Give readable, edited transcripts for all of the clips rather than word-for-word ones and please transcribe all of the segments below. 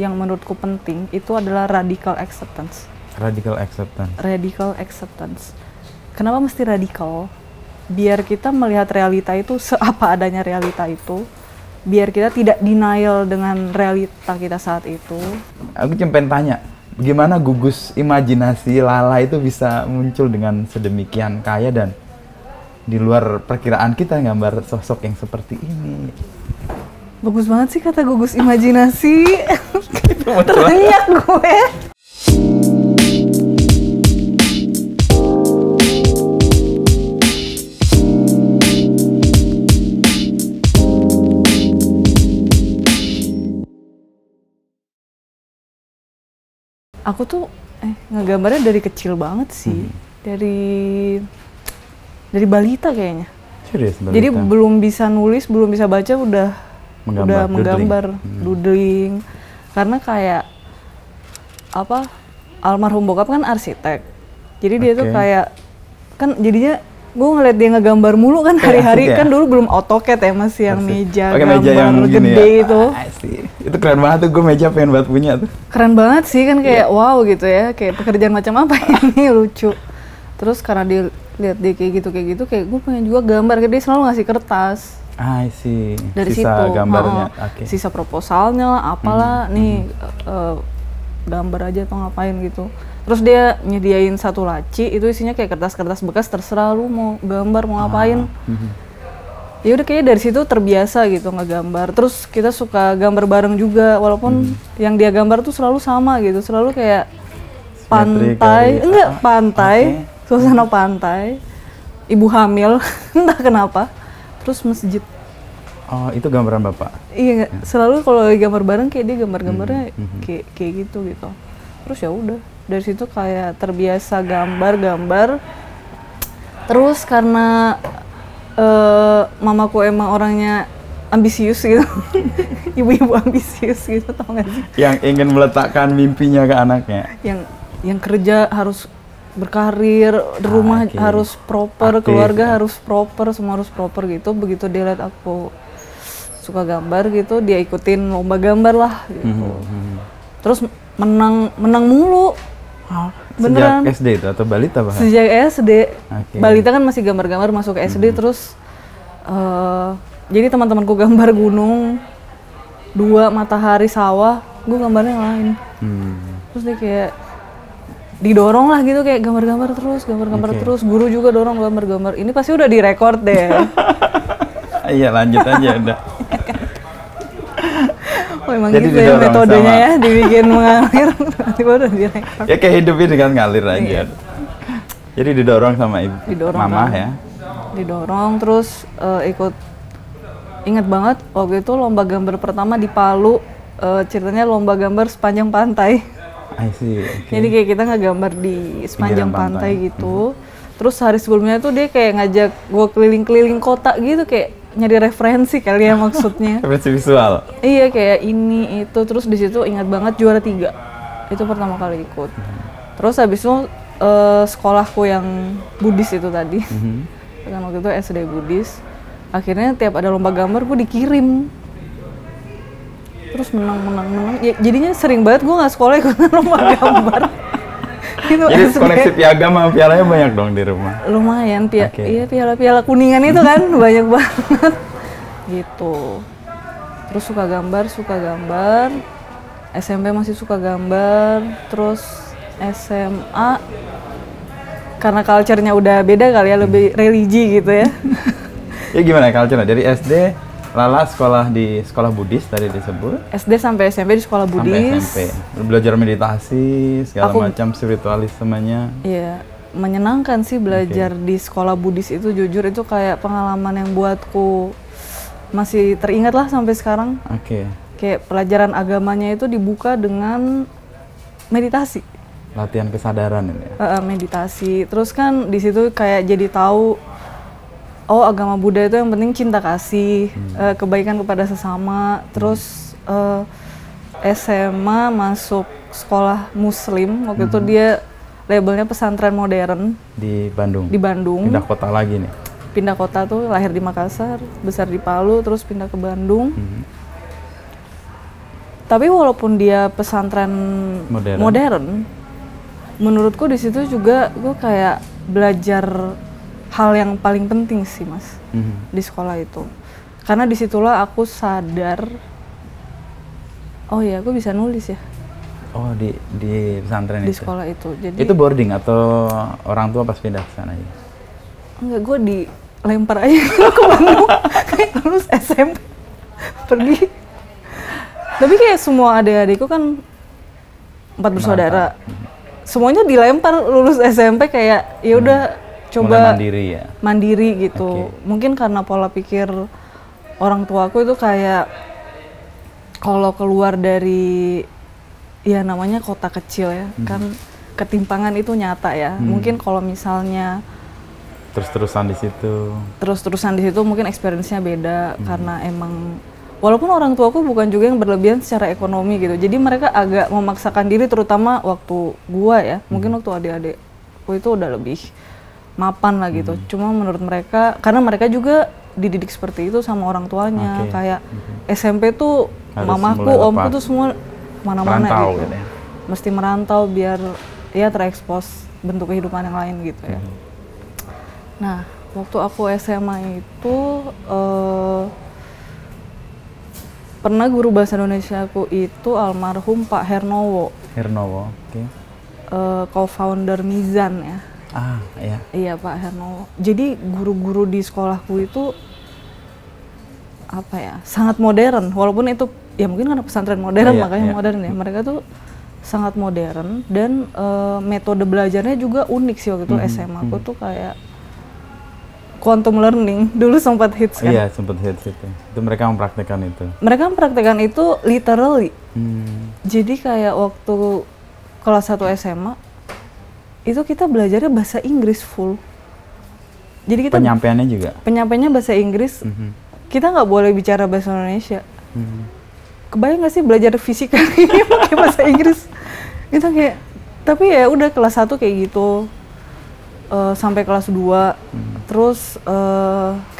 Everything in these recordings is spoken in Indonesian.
yang menurutku penting itu adalah radical acceptance. Radical acceptance. Radical acceptance. Kenapa mesti radikal? Biar kita melihat realita itu seapa adanya realita itu. Biar kita tidak denial dengan realita kita saat itu. Aku cuma pengen tanya, gimana gugus imajinasi Lala itu bisa muncul dengan sedemikian kaya dan di luar perkiraan kita gambar sosok yang seperti ini? Bagus banget sih kata gugus imajinasi. Teriak gue. Aku tuh ngegambarnya dari kecil banget sih. Dari balita kayaknya. Serius, balita? Jadi belum bisa nulis, belum bisa baca udah menggambar, doodling. Karena kayak apa? Almarhum bokap kan arsitek. Jadi dia tuh kayak kan jadinya gue ngeliat dia ngegambar mulu kan hari-hari, kan dulu belum AutoCAD ya, masih yang meja gambar yang gede ya. itu. Itu keren banget tuh, gue meja pengen buat punya tuh. Keren banget sih kan, kayak wow gitu ya, kayak pekerjaan macam apa ini, lucu. Terus karena dia lihat dia kayak gitu, kayak gue pengen juga gambar, dia selalu ngasih kertas. I see. Dari sisa situ, gambarnya, sisa proposalnya lah, apalah nih gambar aja atau ngapain gitu. Terus dia nyediain satu laci, itu isinya kayak kertas-kertas bekas, terserah lu mau gambar, mau ngapain. Ya udah kayaknya dari situ terbiasa gitu ngegambar. Terus kita suka gambar bareng juga, walaupun yang dia gambar tuh selalu sama gitu, selalu kayak pantai, pantai, suasana pantai, ibu hamil, entah kenapa. Terus masjid. Oh, itu gambaran Bapak? Iya, selalu kalau gambar bareng kayak dia gambarnya kayak gitu. Terus ya udah, dari situ kayak terbiasa gambar. Terus karena mamaku emang orangnya ambisius gitu. Ibu-ibu ambisius gitu, tau gak sih? Yang ingin meletakkan mimpinya ke anaknya. Yang kerja harus berkarir, rumah harus proper, keluarga harus proper, semua harus proper gitu. Begitu dia lihat aku suka gambar gitu, dia ikutin lomba gambar lah gitu. Terus menang mulu. Beneran. Sejak SD itu atau balita bahkan? Sejak SD. Balita kan masih gambar-gambar, masuk ke SD terus jadi teman-temanku gambar gunung, 2 matahari sawah, gue gambarnya yang lain. Terus dia kayak didorong lah gitu, kayak gambar-gambar terus, guru juga dorong gambar-gambar. Ini pasti udah direkord deh. Iya, lanjut aja udah. Oh, emang jadi gitu ya metodenya ya, dibikin mengalir, tiba-tiba udah direkord. Ya kayak hidupnya dengan ngalir aja. Jadi didorong sama ibu, mama ya? Didorong, terus ikut, inget banget waktu itu lomba gambar pertama di Palu, ceritanya lomba gambar sepanjang pantai. I see, Jadi kayak kita ngegambar di sepanjang pantai gitu. Terus hari sebelumnya tuh dia kayak ngajak gue keliling-keliling kota gitu, kayak nyari referensi kali ya maksudnya. Referensi visual? Iya, kayak ini itu. Terus di situ ingat banget juara 3. Itu pertama kali ikut. Terus habis itu sekolahku yang Buddhis itu tadi. Kan waktu itu SD Buddhis. Akhirnya tiap ada lomba gambar gue dikirim. Terus menang. Ya, jadinya sering banget gue nggak sekolah ikutan lomba gambar. Gitu, jadi koleksi piagam sama pialanya banyak dong di rumah? Lumayan, iya piala-piala kuningan itu kan banyak banget gitu. Terus suka gambar, SMP masih suka gambar, terus SMA karena culture-nya udah beda kali ya, lebih religi gitu ya. Ya gimana culture-nya? Dari SD Lala sekolah di sekolah Buddhis tadi disebut? SD sampai SMP di sekolah Buddhis. Sampai SMP. Belajar meditasi, segala macam spiritualismenya. Iya, menyenangkan sih belajar di sekolah Buddhis itu, jujur itu kayak pengalaman yang buatku masih teringat lah sampai sekarang. Kayak pelajaran agamanya itu dibuka dengan meditasi. Latihan kesadaran ini ya? Meditasi. Terus kan di situ kayak jadi tahu, oh agama Buddha itu yang penting cinta kasih, kebaikan kepada sesama. Terus SMA masuk sekolah Muslim, waktu itu dia labelnya pesantren modern. Di Bandung? Di Bandung. Pindah kota lagi nih? Pindah kota tuh, lahir di Makassar, besar di Palu, terus pindah ke Bandung. Tapi walaupun dia pesantren modern, menurutku di situ juga gue kayak belajar hal yang paling penting sih mas di sekolah itu. Karena disitulah aku sadar, oh ya gue bisa nulis ya. Oh di pesantren di itu? Di sekolah itu. Jadi itu boarding atau orang tua pas pindah ke sana aja? Enggak, gue dilempar aja ke Bandung kayak lulus SMP pergi. Tapi kayak semua adik-adikku kan 4 bersaudara, semuanya dilempar lulus SMP kayak ya udah coba mulai mandiri gitu. Mungkin karena pola pikir orang tuaku itu kayak kalau keluar dari ya namanya kota kecil ya kan ketimpangan itu nyata ya. Mungkin kalau misalnya terus-terusan di situ mungkin experience-nya beda karena emang walaupun orang tuaku bukan juga yang berlebihan secara ekonomi gitu. Jadi mereka agak memaksakan diri terutama waktu gua ya. Mungkin waktu adik-adikku itu udah lebih mapan lah gitu. Cuma menurut mereka karena mereka juga dididik seperti itu sama orang tuanya. Kayak SMP tuh harus mamaku, omku tuh semua mana-mana gitu. Ya. Mesti merantau biar ya terekspos bentuk kehidupan yang lain gitu ya. Nah, waktu aku SMA itu pernah guru bahasa Indonesia aku itu almarhum Pak Hernowo. Co-founder Mizan ya. Iya. Iya Pak Hernowo. Jadi guru-guru di sekolahku itu apa ya, sangat modern. Walaupun itu ya mungkin karena pesantren modern makanya modern ya. Mereka tuh sangat modern dan metode belajarnya juga unik sih waktu itu SMA aku tuh kayak quantum learning dulu sempat hits kan? Iya sempat hits itu. Itu mereka mempraktekkan itu. Mereka mempraktekkan itu literally. Jadi kayak waktu kelas 1 SMA itu kita belajarnya bahasa Inggris full. Jadi kita penyampaiannya bahasa Inggris. Kita nggak boleh bicara bahasa Indonesia. Kebayang nggak sih belajar fisika ini pakai bahasa Inggris? Kita kayak tapi ya udah kelas 1 kayak gitu. Sampai kelas 2 terus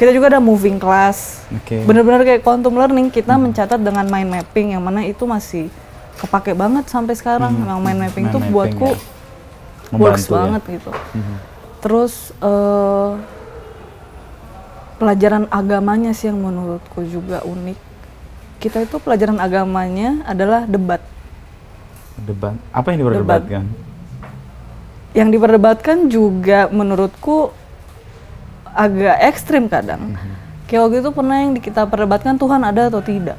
kita juga ada moving class. Bener-bener kayak quantum learning, kita mencatat dengan mind mapping yang mana itu masih kepake banget sampai sekarang. Memang mind mapping itu buatku works banget gitu. Terus pelajaran agamanya sih yang menurutku juga unik. Kita itu pelajaran agamanya adalah debat. Apa yang diperdebatkan? Yang diperdebatkan juga menurutku agak ekstrim kadang. Kayak waktu itu pernah yang kita perdebatkan Tuhan ada atau tidak.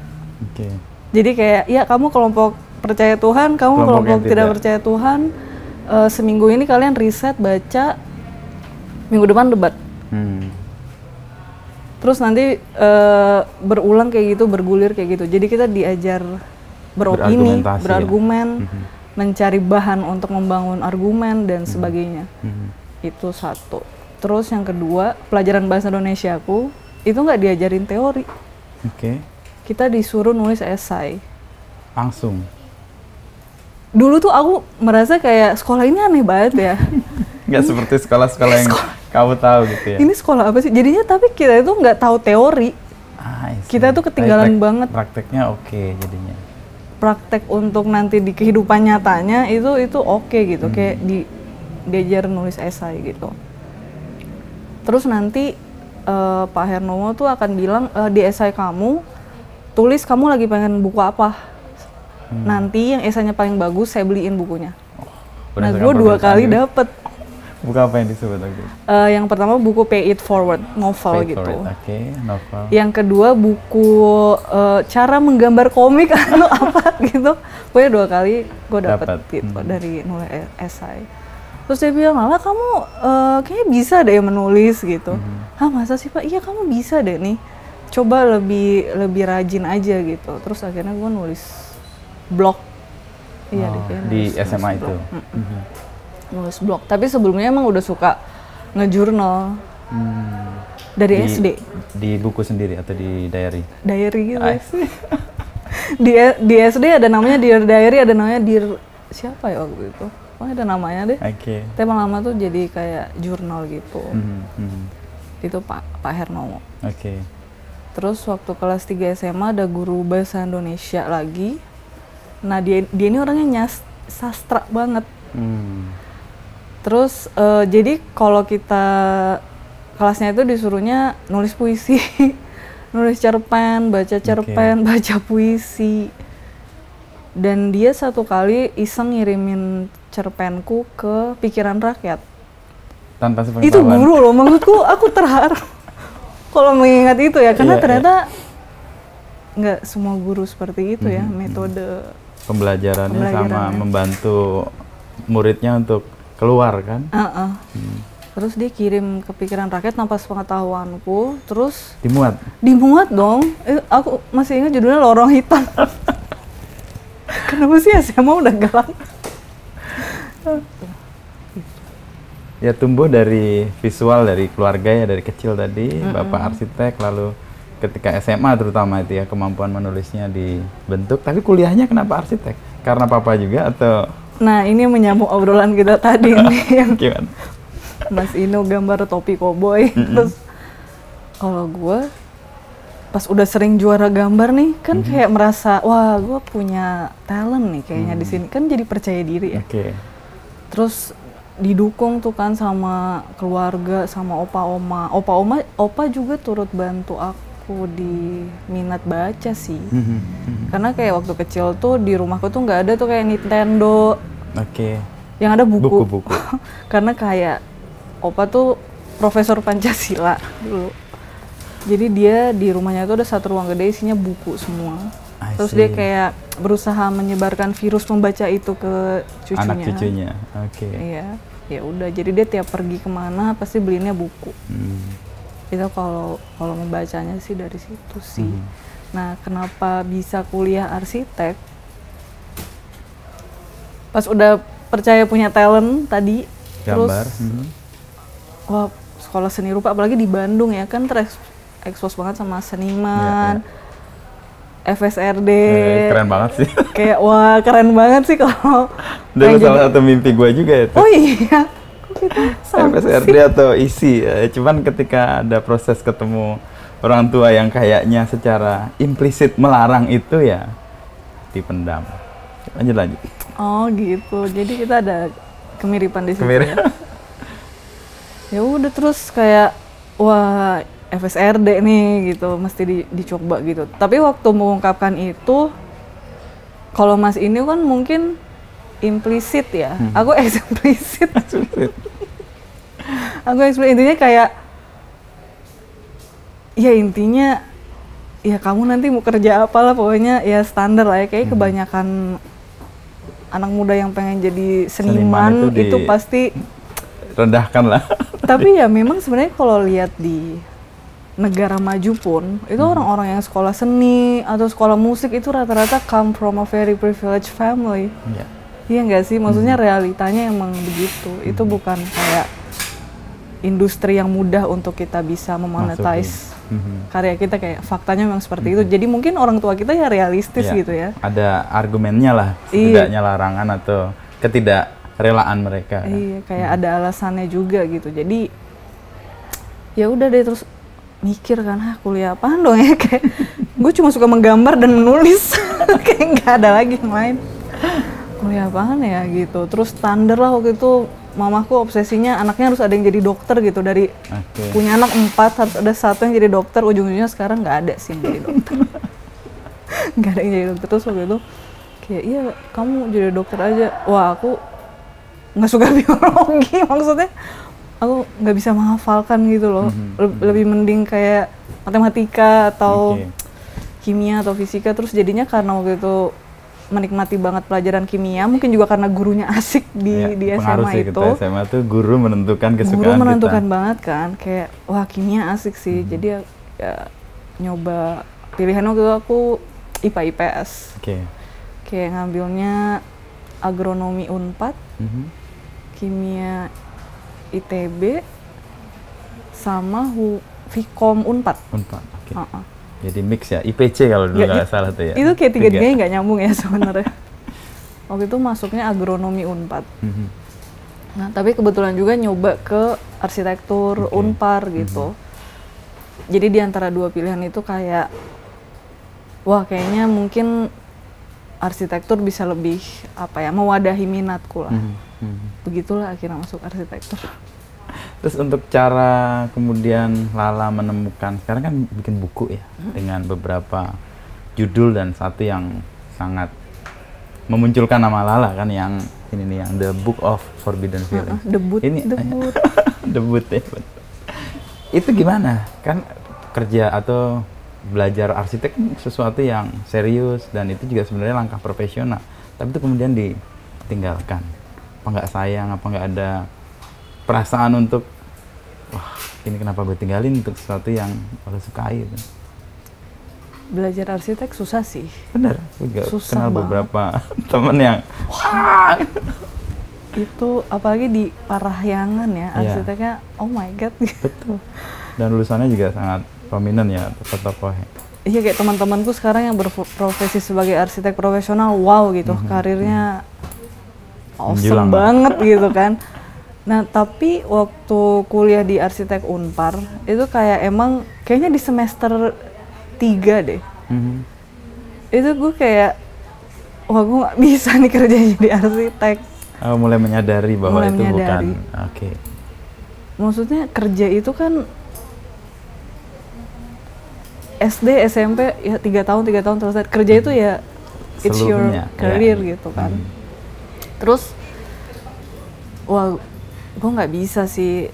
Jadi kayak ya kamu kelompok percaya Tuhan, kamu kelompok tidak percaya Tuhan. Seminggu ini kalian riset, baca, minggu depan debat. Terus nanti berulang kayak gitu, bergulir kayak gitu. Jadi kita diajar beropini, berargumen. Mencari bahan untuk membangun argumen dan sebagainya. Itu satu. Terus yang kedua, pelajaran bahasa Indonesia aku itu nggak diajarin teori. Kita disuruh nulis esai. Langsung? Dulu tuh aku merasa kayak sekolah ini aneh banget ya. Nggak seperti sekolah-sekolah yang kamu tahu gitu ya? Ini sekolah apa sih? Jadinya tapi kita itu nggak tahu teori. Kita tuh ketinggalan banget. Prakteknya jadinya. Praktek untuk nanti di kehidupan nyatanya itu oke gitu, kayak diajar nulis esai gitu. Terus nanti Pak Hernowo tuh akan bilang di esai kamu tulis kamu lagi pengen buku apa. Nanti yang esainya paling bagus saya beliin bukunya. Nah gue 2 kali dapet. Buku apa yang disebut lagi? Yang pertama buku Pay It Forward, novel gitu. Novel. Yang kedua buku cara menggambar komik atau apa gitu. Pokoknya 2 kali gue dapet gitu dari nulis esai. Terus dia bilang, malah kamu kayaknya bisa deh menulis gitu. Hah masa sih Pak? Iya kamu bisa deh nih. Coba lebih rajin aja gitu. Terus akhirnya gue nulis blog. Iya di SMA itu. Nulis blog, tapi sebelumnya emang udah suka ngejurnal dari SD. Di buku sendiri atau di diary? Diary gitu. di SD ada namanya Dear Diary, ada namanya Dear siapa ya waktu itu? Pokoknya ada namanya deh. Tapi lama tuh jadi kayak jurnal gitu. Itu Pak Hernowo. Terus waktu kelas 3 SMA ada guru bahasa Indonesia lagi. Nah dia ini orangnya sastra banget. Terus jadi kalau kita kelasnya itu disuruhnya nulis puisi, nulis cerpen, baca cerpen, baca puisi. Dan dia satu kali iseng ngirimin cerpenku ke Pikiran Rakyat. Tanpa sepengetahuan. Itu guru loh, menurutku aku terharu kalau mengingat itu ya, karena ternyata nggak semua guru seperti itu ya, metode pembelajarannya sama membantu muridnya untuk keluar kan. Terus dia kirim ke Pikiran Rakyat tanpa sepengetahuanku, terus dimuat dong. Aku masih ingat judulnya Lorong Hitam. Kenapa sih SMA udah gelap? Ya tumbuh dari visual dari keluarga ya, dari kecil tadi. Bapak arsitek, lalu ketika SMA terutama itu ya kemampuan menulisnya dibentuk. Tapi kuliahnya kenapa arsitek? Karena papa juga atau? Nah ini menyambung obrolan kita tadi nih yang Gimana? Mas Ino gambar topi koboi. Terus kalau gue pas udah sering juara gambar nih kan kayak merasa wah gue punya talent nih kayaknya di sini, kan jadi percaya diri ya. Terus didukung tuh kan sama keluarga, sama opa juga turut bantu aku di minat baca sih. Karena kayak waktu kecil tuh di rumahku tuh nggak ada tuh kayak Nintendo. Yang ada buku. Karena kayak opa tuh profesor Pancasila dulu. Jadi dia di rumahnya tuh ada satu ruang gede isinya buku semua. Terus dia kayak berusaha menyebarkan virus membaca itu ke cucunya. Anak cucunya. Iya. Ya udah, jadi dia tiap pergi kemana pasti belinya buku. Itu kalau membacanya sih dari situ sih. Nah, kenapa bisa kuliah arsitek? Pas udah percaya punya talent tadi, gambar. Terus wah, sekolah seni rupa apalagi di Bandung ya kan terekspos banget sama seniman. FSRD. Keren banget sih. Kayak wah keren banget sih kalau. Dan salah satu mimpi gue juga itu. Oh iya. Kok kita sama FSRD sih? atau isi. Cuman ketika ada proses ketemu orang tua yang kayaknya secara implisit melarang itu ya dipendam. Lanjut. Oh gitu. Jadi kita ada kemiripan di situ. Ya udah terus kayak wah FSRD nih gitu, mesti dicoba gitu. Tapi waktu mengungkapkan itu, kalau Mas ini kan mungkin implisit ya, aku eksplisit. Aku eksplisit, intinya kayak, ya intinya, ya kamu nanti mau kerja apa lah, pokoknya ya standar lah ya. Kayak kebanyakan anak muda yang pengen jadi seniman itu pasti rendahkan lah. Tapi ya memang sebenarnya kalau lihat di negara maju pun itu orang-orang yang sekolah seni atau sekolah musik itu rata-rata come from a very privileged family. Iya nggak sih, maksudnya realitanya emang begitu. Itu bukan kayak industri yang mudah untuk kita bisa memonetize karya kita, kayak faktanya memang seperti itu. Jadi mungkin orang tua kita ya realistis gitu ya. Ada argumennya lah, setidaknya larangan atau ketidakrelaan mereka. Iya, kayak ada alasannya juga gitu. Jadi ya udah deh, terus mikir kan, kuliah apaan dong ya, kayak gue cuma suka menggambar dan menulis. Kayak nggak ada lagi main. Kuliah apaan ya gitu. Terus standar lah waktu itu, mamaku obsesinya anaknya harus ada yang jadi dokter gitu. Dari punya anak 4 harus ada 1 yang jadi dokter. Ujung-ujungnya sekarang nggak ada sih yang jadi dokter. Nggak ada yang jadi dokter. Terus waktu itu kayak, iya kamu jadi dokter aja. Wah aku nggak suka biologi, maksudnya aku nggak bisa menghafalkan gitu loh. Lebih mending kayak matematika atau kimia atau fisika. Terus jadinya karena waktu itu menikmati banget pelajaran kimia, mungkin juga karena gurunya asik di SMA itu. SMA tuh guru menentukan kesukaan guru menentukan kita. Banget kan, kayak wah kimia asik sih. Jadi ya nyoba pilihan waktu itu aku IPA IPS. Kayak ngambilnya agronomi Unpad, kimia ITB, sama Vkom Unpad. Jadi mix ya, IPC kalau dulu nggak salah tuh ya. Itu kayak tiga-tiganya nggak nyambung ya sebenarnya. Waktu itu masuknya agronomi Unpad. Nah tapi kebetulan juga nyoba ke arsitektur Unpar gitu. Jadi di antara dua pilihan itu kayak, wah kayaknya mungkin arsitektur bisa lebih apa ya, mewadahi minatku lah. Hmm. Begitulah akhirnya masuk arsitektur. Terus untuk cara kemudian Lala menemukan, sekarang kan bikin buku ya, dengan beberapa judul dan satu yang sangat memunculkan nama Lala kan, yang ini nih, yang The Book of Forbidden Feelings. Debut. Debut ya. Itu gimana? Kan kerja atau belajar arsitek sesuatu yang serius dan itu juga sebenarnya langkah profesional, tapi itu kemudian ditinggalkan. Apa nggak sayang, apa nggak ada perasaan untuk wah ini kenapa gue tinggalin untuk sesuatu yang lo sukai gitu. Belajar arsitek susah sih. Bener, gue juga Susah kenal banget. beberapa temen yang Itu apalagi di Parahyangan ya, Iya. arsiteknya oh my god. betul, dan lulusannya juga sangat prominent ya, tokoh-tokoh. Iya, kayak teman-temanku sekarang yang berprofesi sebagai arsitek profesional, wow gitu, karirnya Menjulang awesome lah. banget gitu kan. Nah, tapi waktu kuliah di arsitek Unpar, itu kayak emang kayaknya di semester 3 deh. Mhm. Itu gue kayak, wah gue gak bisa nih kerja jadi arsitek. Oh, mulai menyadari bahwa Mulai itu menyadari. bukan, oke. Maksudnya kerja itu kan SD, SMP, ya 3 tahun selesai. Kerja itu ya it's your Seluruhnya, career ya. gitu kan. Terus, wah gue nggak bisa sih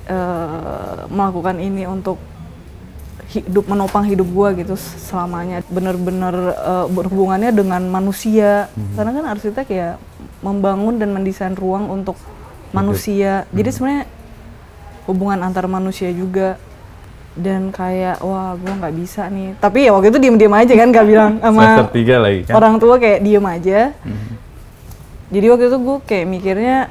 melakukan ini untuk menopang hidup gue gitu selamanya. Bener-bener berhubungannya dengan manusia. Karena kan arsitek ya membangun dan mendesain ruang untuk manusia. Jadi sebenarnya hubungan antar manusia juga. Dan kayak wah gue nggak bisa nih, tapi ya waktu itu diem aja kan, gak bilang sama Semester 3 lagi kan. orang tua, kayak diem aja. Jadi waktu itu gue kayak mikirnya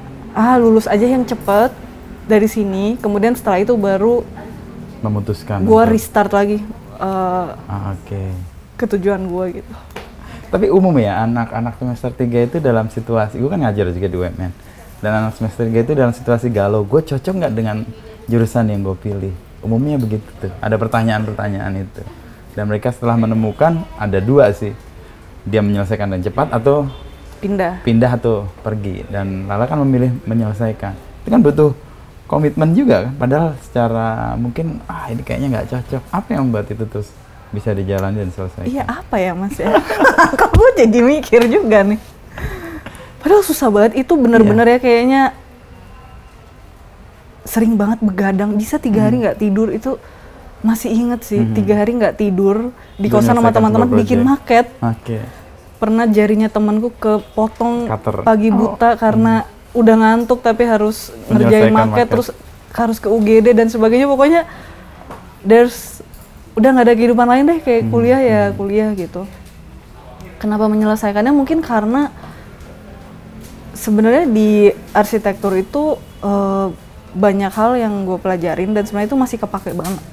lulus aja yang cepet dari sini, kemudian setelah itu baru Memutuskan gue untuk- restart lagi oke. ke tujuan gue gitu. Tapi umum ya, anak-anak semester 3 itu dalam situasi, gue kan ngajar juga di UMN, dan anak semester 3 itu dalam situasi galau, gue cocok nggak dengan jurusan yang gue pilih? Umumnya begitu tuh, ada pertanyaan-pertanyaan itu. Dan mereka setelah menemukan, ada dua sih, dia menyelesaikan dan cepat atau pindah atau pergi. Dan Lala kan memilih menyelesaikan. Itu kan butuh komitmen juga kan, padahal secara mungkin ini kayaknya nggak cocok. Apa yang membuat itu terus bisa dijalani dan selesaikan? Iya apa ya mas ya? Kok gue jadi mikir juga nih. Padahal susah banget, itu bener-bener ya kayaknya sering banget begadang, bisa 3 hari nggak tidur, itu masih inget sih. 3 hari nggak tidur di kosan sama Menyelesaikan teman-teman sebuah bikin project. maket. Oke. Pernah jarinya temanku kepotong Cutter. pagi buta karena udah ngantuk tapi harus ngerjain Menyelesaikan maket, maket. terus harus ke UGD dan sebagainya. Pokoknya udah nggak ada kehidupan lain deh, kayak kuliah ya kuliah gitu. Kenapa menyelesaikannya? Mungkin karena sebenarnya di arsitektur itu banyak hal yang gue pelajarin dan sebenarnya itu masih kepake banget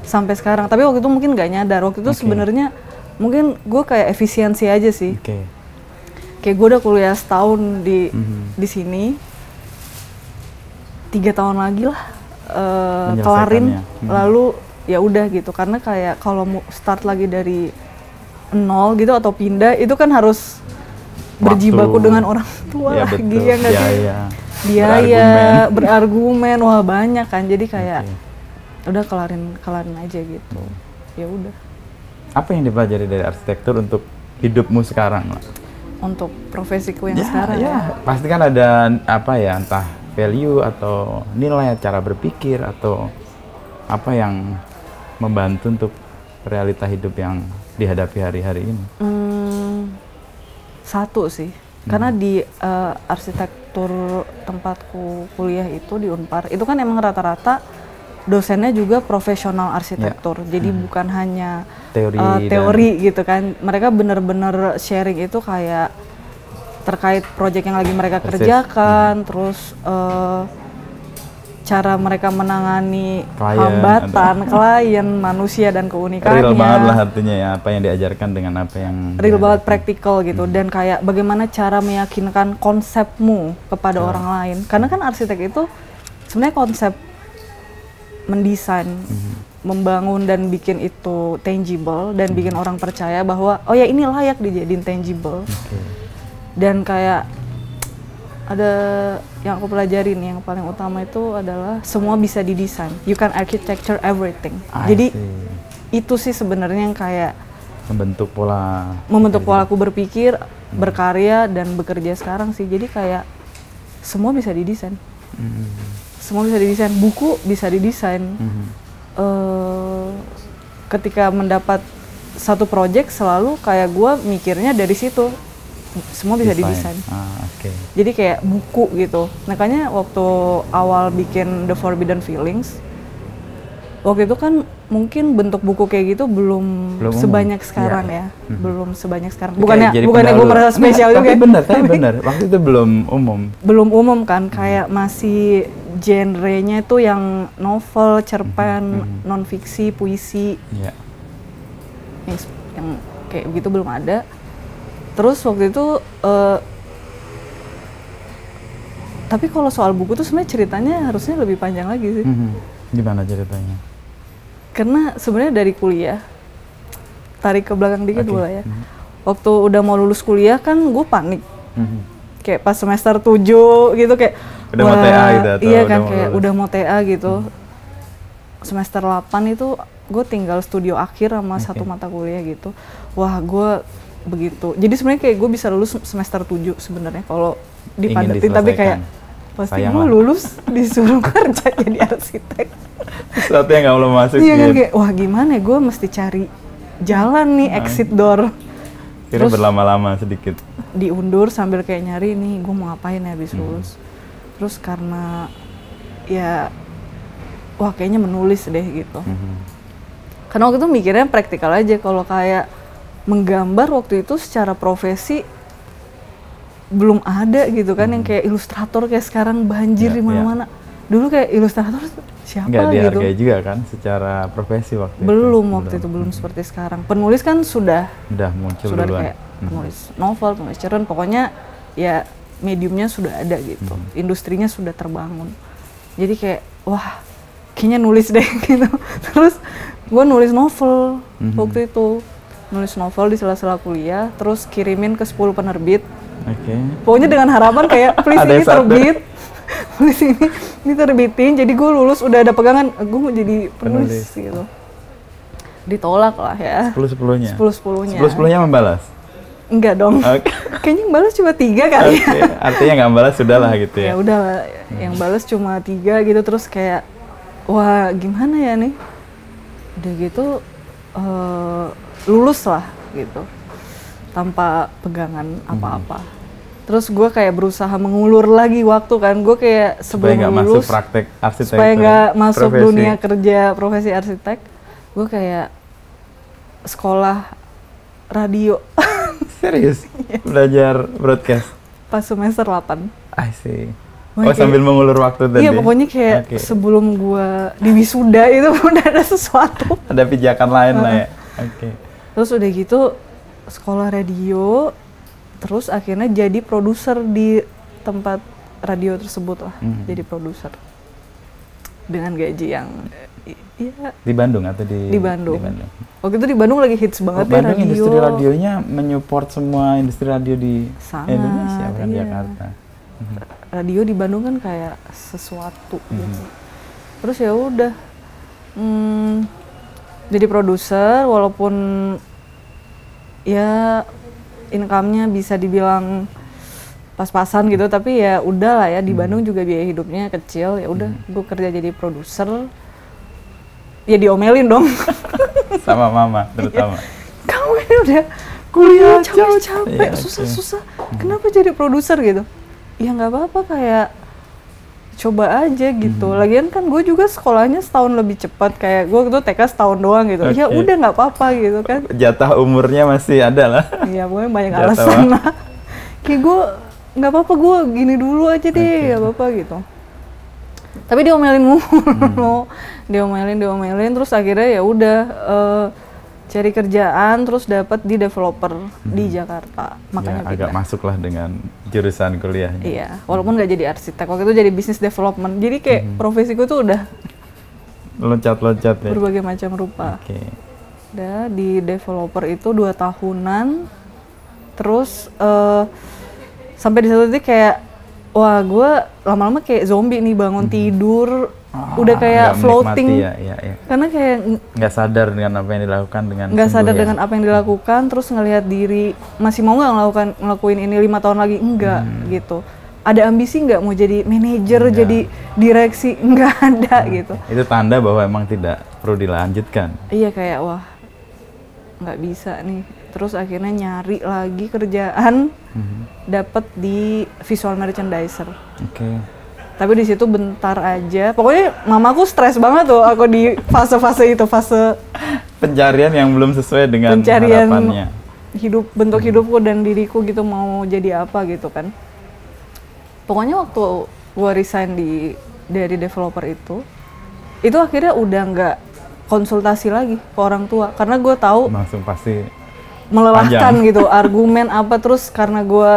sampai sekarang. Tapi waktu itu mungkin nggak nyadar. Waktu itu Oke. sebenarnya mungkin gue kayak efisiensi aja sih. Oke. Kayak gue udah kuliah setahun di sini, 3 tahun lagi lah kelarin, lalu ya udah gitu. Karena kayak kalau mau start lagi dari nol gitu atau pindah, itu kan harus berjibaku dengan orang tua Ya, lagi, betul. ya nggak sih? Biaya, berargumen, wah banyak kan. Jadi kayak udah kelarin aja gitu. Ya udah. Apa yang dipelajari dari arsitektur untuk hidupmu sekarang lah? Untuk profesiku yang sekarang ya. Pasti kan ada apa ya, entah value atau nilai, cara berpikir atau apa yang membantu untuk realita hidup yang dihadapi hari-hari ini. Satu sih, karena di arsitektur tempatku kuliah itu di Unpar, itu kan emang rata-rata dosennya juga profesional arsitektur. Jadi bukan hanya teori gitu kan. Mereka bener-bener sharing itu kayak terkait proyek yang lagi mereka kerjakan, terus cara mereka menangani hambatan klien, manusia dan keunikannya. Real banget lah artinya ya, apa yang diajarkan dengan apa yang real banget, praktikal gitu. Dan kayak bagaimana cara meyakinkan konsepmu kepada orang lain. Karena kan arsitek itu sebenarnya konsep mendesain membangun dan bikin itu tangible dan bikin orang percaya bahwa oh ya ini layak dijadiin tangible. Dan kayak ada yang aku pelajarin yang paling utama itu adalah semua bisa didesain. You can architecture everything. Jadi itu sih sebenarnya yang kayak membentuk pola aku berpikir, berkarya dan bekerja sekarang sih. Jadi kayak semua bisa didesain. Semua bisa didesain, buku bisa didesain. Ketika mendapat satu project selalu kayak gue mikirnya dari situ semua bisa didesain. Jadi kayak buku gitu. Makanya waktu awal bikin The Forbidden Feelings, waktu itu kan mungkin bentuk buku kayak gitu belum sebanyak sekarang ya. Belum sebanyak sekarang. Bukannya gue merasa spesial juga. Tapi benar. Waktu itu belum umum. Belum umum kan, kayak masih genrenya itu yang novel, cerpen, non-fiksi, puisi. Yang kayak begitu belum ada. Terus waktu itu tapi kalau soal buku tuh sebenarnya ceritanya harusnya lebih panjang lagi sih. Gimana ceritanya? Karena sebenarnya dari kuliah, tarik ke belakang dikit dulu ya. Waktu udah mau lulus kuliah kan gue panik. Kayak pas semester 7 gitu kayak udah mau TA gitu atau iya kan kayak udah mau TA gitu. Semester 8 itu gue tinggal studio akhir sama satu mata kuliah gitu. Wah, gue begitu. Jadi sebenarnya kayak gue bisa lulus semester 7 sebenarnya kalau dipadetin, tapi kayak pasti gue lulus disuruh kerja jadi arsitek. Sesuatu yang gak belum masuk. Iya kan kayak wah gimana ya, gue mesti cari jalan nih exit door. Terus berlama-lama sedikit. Diundur sambil kayak nyari nih gue mau ngapain ya habis lulus. Terus karena ya wah kayaknya menulis deh gitu. Karena waktu itu mikirnya praktikal aja, kalau kayak menggambar waktu itu secara profesi belum ada gitu kan, yang kayak ilustrator kayak sekarang banjir di mana-mana. Dulu kayak ilustrator siapa nggak gitu. Nggak dihargai juga kan secara profesi waktu itu. Belum seperti sekarang. Penulis kan sudah muncul sudah duluan. Kayak penulis novel, penulis cerpen, pokoknya ya mediumnya sudah ada gitu. Industrinya sudah terbangun. Jadi kayak wah kayaknya nulis deh gitu. Terus gue nulis novel waktu itu. Nulis novel di sela-sela kuliah, terus kirimin ke 10 penerbit. Pokoknya dengan harapan kayak please ini terbit. Please ini terbitin, jadi gue lulus udah ada pegangan, gue mau jadi penulis gitu. Ditolak lah ya. 10-10-nya? 10-10-nya. 10-10-nya membalas? Enggak dong. Kayaknya yang balas cuma 3 kali ya. Artinya nggak balas sudah lah gitu ya? Ya udah lah, yang balas cuma 3 gitu, terus kayak wah gimana ya nih. Udah gitu lulus lah gitu tanpa pegangan apa-apa. Terus gue kayak berusaha mengulur lagi waktu kan, gue kayak sebelum supaya lulus masuk praktek arsitek, supaya nggak masuk dunia kerja profesi arsitek, gue kayak sekolah radio. Serius? Belajar broadcast? Pas semester 8. I see. Sambil mengulur waktu tadi? Iya, pokoknya kayak sebelum gue di wisuda itu udah ada sesuatu. Ada pijakan lain lah ya? Terus udah gitu sekolah radio, terus akhirnya jadi produser di tempat radio tersebut lah. Jadi produser dengan gaji yang di Bandung atau di Bandung. Waktu itu di Bandung lagi hits banget ya Bandung, radio. Industri radionya menyupport semua industri radio di Indonesia, bukan Jakarta. Radio di Bandung kan kayak sesuatu gitu. Terus ya udah jadi produser, walaupun ya income-nya bisa dibilang pas-pasan gitu, tapi ya udah lah ya, di Bandung juga biaya hidupnya kecil, ya udah gue kerja jadi produser. Ya diomelin dong. Sama mama terutama. Kamu ini udah kuliah capek, susah-susah, kenapa jadi produser gitu? Ya nggak apa-apa, kayak coba aja gitu. Lagian kan gue juga sekolahnya setahun lebih cepat, kayak gue itu TK setahun doang gitu. Ya udah nggak apa-apa gitu kan. Jatah umurnya masih ada lah. Iya, pokoknya banyak alasan lah. Kayak gue nggak apa-apa, gue gini dulu aja deh, nggak apa-apa gitu. Tapi diomelin mulu, diomelin, terus akhirnya ya udah cari kerjaan, terus dapat di developer di Jakarta. Makanya ya, agak masuk lah dengan jurusan kuliahnya. Iya, walaupun nggak jadi arsitek, waktu itu jadi business development. Jadi kayak profesiku tuh udah Loncat-loncat ya. berbagai macam rupa. Oke. Udah di developer itu 2 tahunan, terus sampai di satu titik kayak, wah gue lama-lama kayak zombie nih, bangun tidur udah kayak Nggak floating, menikmati ya. karena kayak Nggak sadar dengan apa yang dilakukan dengan nggak sungguh sadar ya. dengan apa yang dilakukan, terus ngelihat diri masih mau nggak ngelakuin ini 5 tahun lagi, enggak gitu. Ada ambisi nggak mau jadi manajer, Enggak. jadi direksi, nggak ada gitu. Itu tanda bahwa emang tidak perlu dilanjutkan. Iya kayak wah nggak bisa nih. Terus akhirnya nyari lagi kerjaan, dapet di visual merchandiser. Oke. Tapi di situ bentar aja. Pokoknya mamaku stres banget tuh aku di fase-fase itu, fase Pencarian yang belum sesuai dengan pencarian harapannya. bentuk hidupku dan diriku gitu, mau jadi apa gitu kan. Pokoknya waktu gua resign dari developer itu akhirnya udah nggak konsultasi lagi ke orang tua, karena gue tahu Langsung pasti melelahkan panjang. gitu, argumen apa, terus karena gue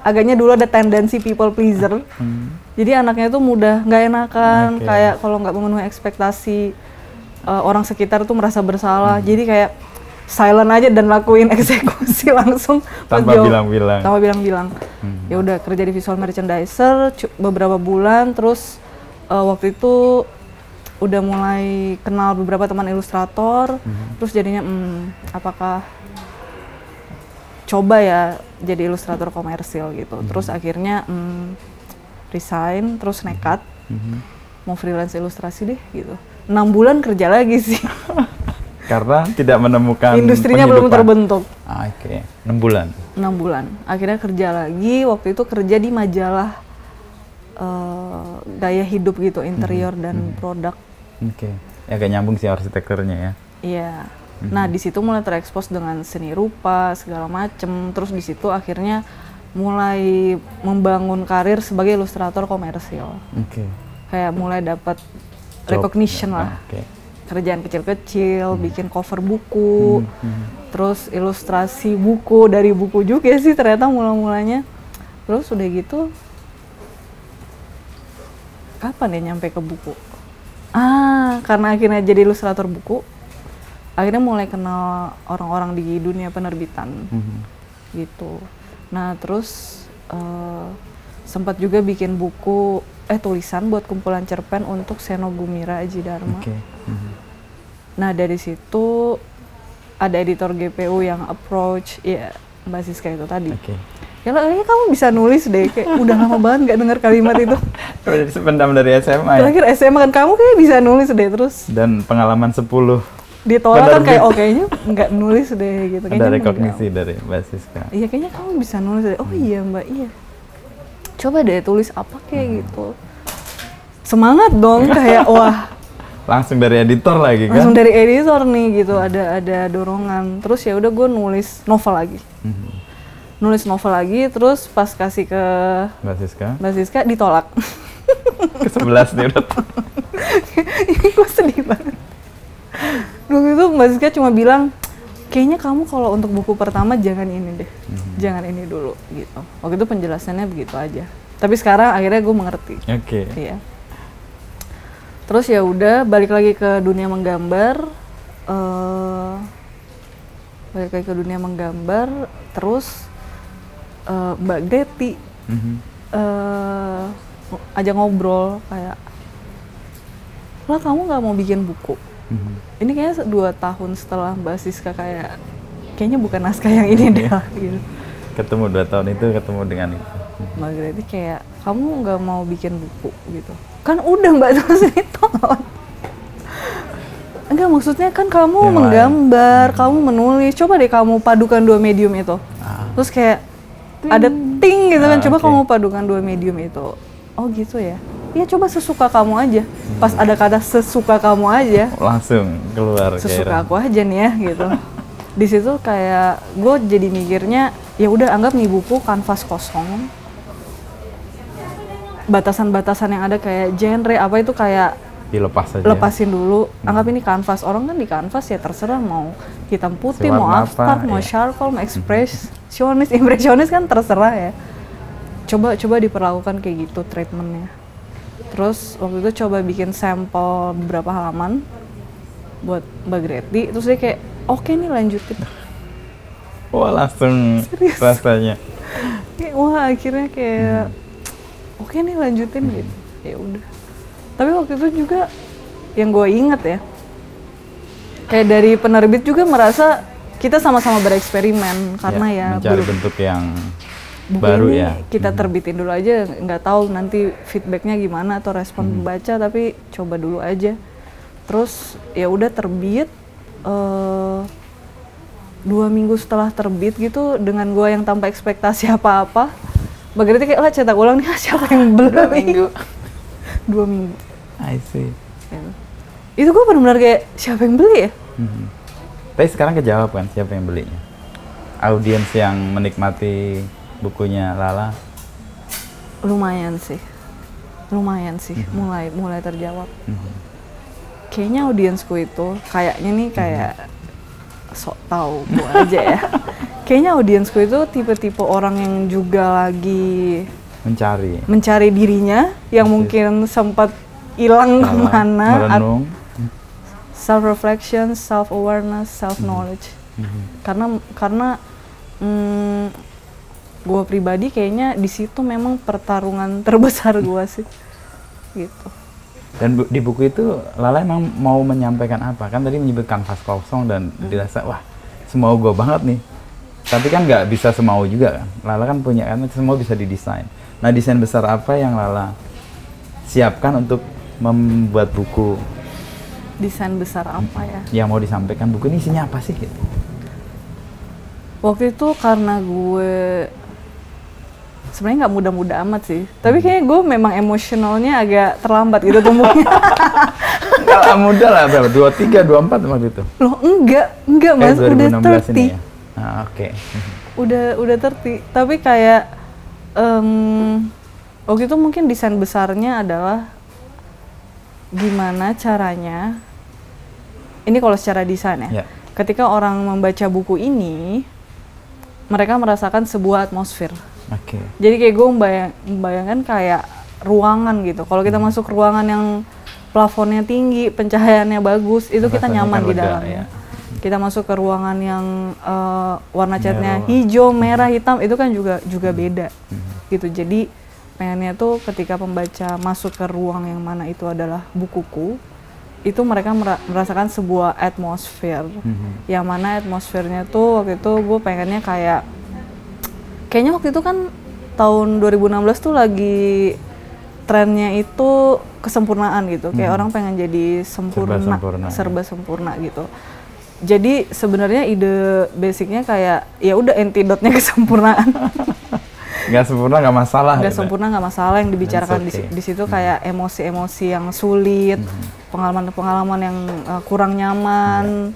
agaknya dulu ada tendensi people pleaser, jadi anaknya tuh mudah nggak enakan, Oke. kayak kalau nggak memenuhi ekspektasi orang sekitar tuh merasa bersalah, jadi kayak silent aja dan lakuin eksekusi langsung pas Tanpa jauh- bilang-bilang. tanpa bilang-bilang. Ya udah kerja di visual merchandiser beberapa bulan, terus waktu itu udah mulai kenal beberapa teman ilustrator, terus jadinya apakah coba ya jadi ilustrator komersil gitu. Terus akhirnya resign, terus nekat mau freelance ilustrasi deh gitu. 6 bulan kerja lagi sih. Karena tidak menemukan Industrinya belum penghidupan. terbentuk. Oke. 6 bulan. 6 bulan. Akhirnya kerja lagi, waktu itu kerja di majalah gaya hidup gitu, interior dan produk. Oke. Ya agak nyambung sih arsitekturnya ya. Iya. Nah, di situ mulai terekspos dengan seni rupa segala macem. Terus di situ akhirnya mulai membangun karir sebagai ilustrator komersil. Oke. Kayak mulai dapat Job. recognition lah. Oke. Kerjaan kecil-kecil, bikin cover buku, terus ilustrasi buku, dari buku juga sih ternyata mula-mulanya. Terus udah gitu, kapan ya nyampe ke buku? Karena akhirnya jadi ilustrator buku, akhirnya mulai kenal orang-orang di dunia penerbitan, gitu. Nah terus sempat juga bikin buku, tulisan buat kumpulan cerpen untuk Seno Gumira Aji Dharma. Oke. Nah dari situ ada editor GPU yang approach, ya Mbak Siska itu tadi. Oke. Ya kayaknya kamu bisa nulis deh, kayak udah lama banget nggak dengar kalimat itu. Jadi sependam dari SMA ya. Terakhir SMA kan kamu kayak bisa nulis deh, terus Dan pengalaman 10 ditolak kan penerbit. kayak kayaknya nggak nulis deh gitu. ada Kayaknya rekognisi enggak. dari Mbak Siska. Iya kayaknya kamu bisa nulis deh. Oh iya Mbak, iya. Coba deh tulis apa kayak gitu. Semangat dong kayak wah. Langsung dari editor lagi kan? Langsung dari editor nih gitu, ada dorongan. Terus ya udah gue nulis novel lagi. Nulis novel lagi, terus pas kasih ke Mbak Siska. Mbak Siska ditolak. Ke-11 nih udah. Gue sedih banget. Waktu itu Mbak Siska cuma bilang, kayaknya kamu kalau untuk buku pertama jangan ini deh, jangan ini dulu gitu. Waktu itu penjelasannya begitu aja. Tapi sekarang akhirnya gue mengerti. Oke. Iya. Terus ya udah balik lagi ke dunia menggambar, terus Mbak Greti ajak ngobrol kayak, lah kamu nggak mau bikin buku? Ini kayaknya 2 tahun setelah Mbak Siska kayaknya bukan naskah yang ini deh gitu. Ketemu 2 tahun itu, ketemu dengan itu. Mbak Greti kayak, kamu nggak mau bikin buku gitu? Kan udah Mbak, terus ditolak. Enggak, maksudnya kan kamu Yang menggambar, kamu menulis, coba deh kamu padukan 2 medium itu. Terus kayak ada ting gitu kan, coba oke. kamu padukan 2 medium itu. Oh gitu ya? Iya coba sesuka kamu aja. Pas ada kata sesuka kamu aja, Langsung keluar sesuka gairah. aku aja nih ya gitu. Di situ kayak gue jadi mikirnya, ya udah anggap nih buku kanvas kosong. Batasan-batasan yang ada kayak genre apa itu kayak Dilepas saja. lepasin dulu. Anggap ini kanvas. Orang kan di kanvas ya terserah mau hitam putih, mau Sewarna apa, abstrak, mau ya. charcoal, mau impresionis kan terserah ya. Coba diperlakukan kayak gitu treatmentnya. Terus waktu itu coba bikin sampel beberapa halaman buat Mbak Greti, terus dia kayak oke nih lanjutin. Wah langsung Serius? rasanya. Kayak, wah akhirnya kayak oke nih lanjutin gitu. Ya udah. Tapi waktu itu juga yang gue inget ya, kayak dari penerbit juga merasa kita sama-sama bereksperimen karena ya mencari belum bentuk yang buku baru ini ya. kita terbitin dulu aja, nggak tahu nanti feedbacknya gimana atau respon pembaca, tapi coba dulu aja. Terus ya udah terbit 2 minggu setelah terbit gitu, dengan gua yang tanpa ekspektasi apa-apa, Mbak Greti kayak lah cetak ulang nih, siapa yang beli? 2 minggu. 2 minggu. I see. Gitu. Itu gue benar-benar kayak siapa yang beli ya? Tapi sekarang kejawab kan siapa yang belinya? Audiens yang menikmati bukunya Lala. Lumayan sih, mulai terjawab. Kayaknya audiensku itu kayaknya nih kayak sok tahu gue aja ya. Kayaknya audiensku itu tipe-tipe orang yang juga lagi mencari dirinya, yang mungkin sempat hilang kemana, merenung, self reflection, self awareness, self knowledge. Karena gue pribadi kayaknya di situ memang pertarungan terbesar gue sih, gitu. Dan di buku itu Lala emang mau menyampaikan apa? Kan tadi menyebut kanvas kosong dan dirasa wah semau gue banget nih. Tapi kan nggak bisa semau juga kan. Lala kan punya, kan semua bisa didesain. Nah desain besar apa yang Lala siapkan untuk membuat buku? Desain besar apa ya? Yang mau disampaikan buku ini isinya apa sih gitu? Waktu itu karena gue sebenarnya nggak muda-muda amat sih, tapi kayaknya gue memang emosionalnya agak terlambat gitu tumbuhnya. Kalau muda lah berapa? 23, 24 waktu itu? Loh enggak mas, udah 30. Ini ya? Oke. Udah 30, tapi kayak waktu itu mungkin desain besarnya adalah gimana caranya, ini kalau secara desain ya, ketika orang membaca buku ini, mereka merasakan sebuah atmosfer. Jadi kayak gue membayangkan kayak ruangan gitu. Kalau kita masuk ruangan yang plafonnya tinggi, pencahayaannya bagus, itu kita nyaman di dalamnya. Kita masuk ke ruangan yang warna catnya hijau, merah, hitam, itu kan juga beda gitu. Jadi pengennya tuh ketika pembaca masuk ke ruang yang mana itu adalah bukuku, itu mereka merasakan sebuah atmosfer. Yang mana atmosfernya tuh waktu itu gue pengennya kayaknya waktu itu kan tahun 2016 tuh lagi trennya itu kesempurnaan gitu. Kayak orang pengen jadi serba sempurna gitu. Jadi sebenarnya ide basicnya kayak ya udah antidotnya kesempurnaan. Nggak sempurna nggak masalah. Nggak sempurna nggak masalah, yang dibicarakan di situ kayak emosi-emosi yang sulit, pengalaman-pengalaman yang kurang nyaman.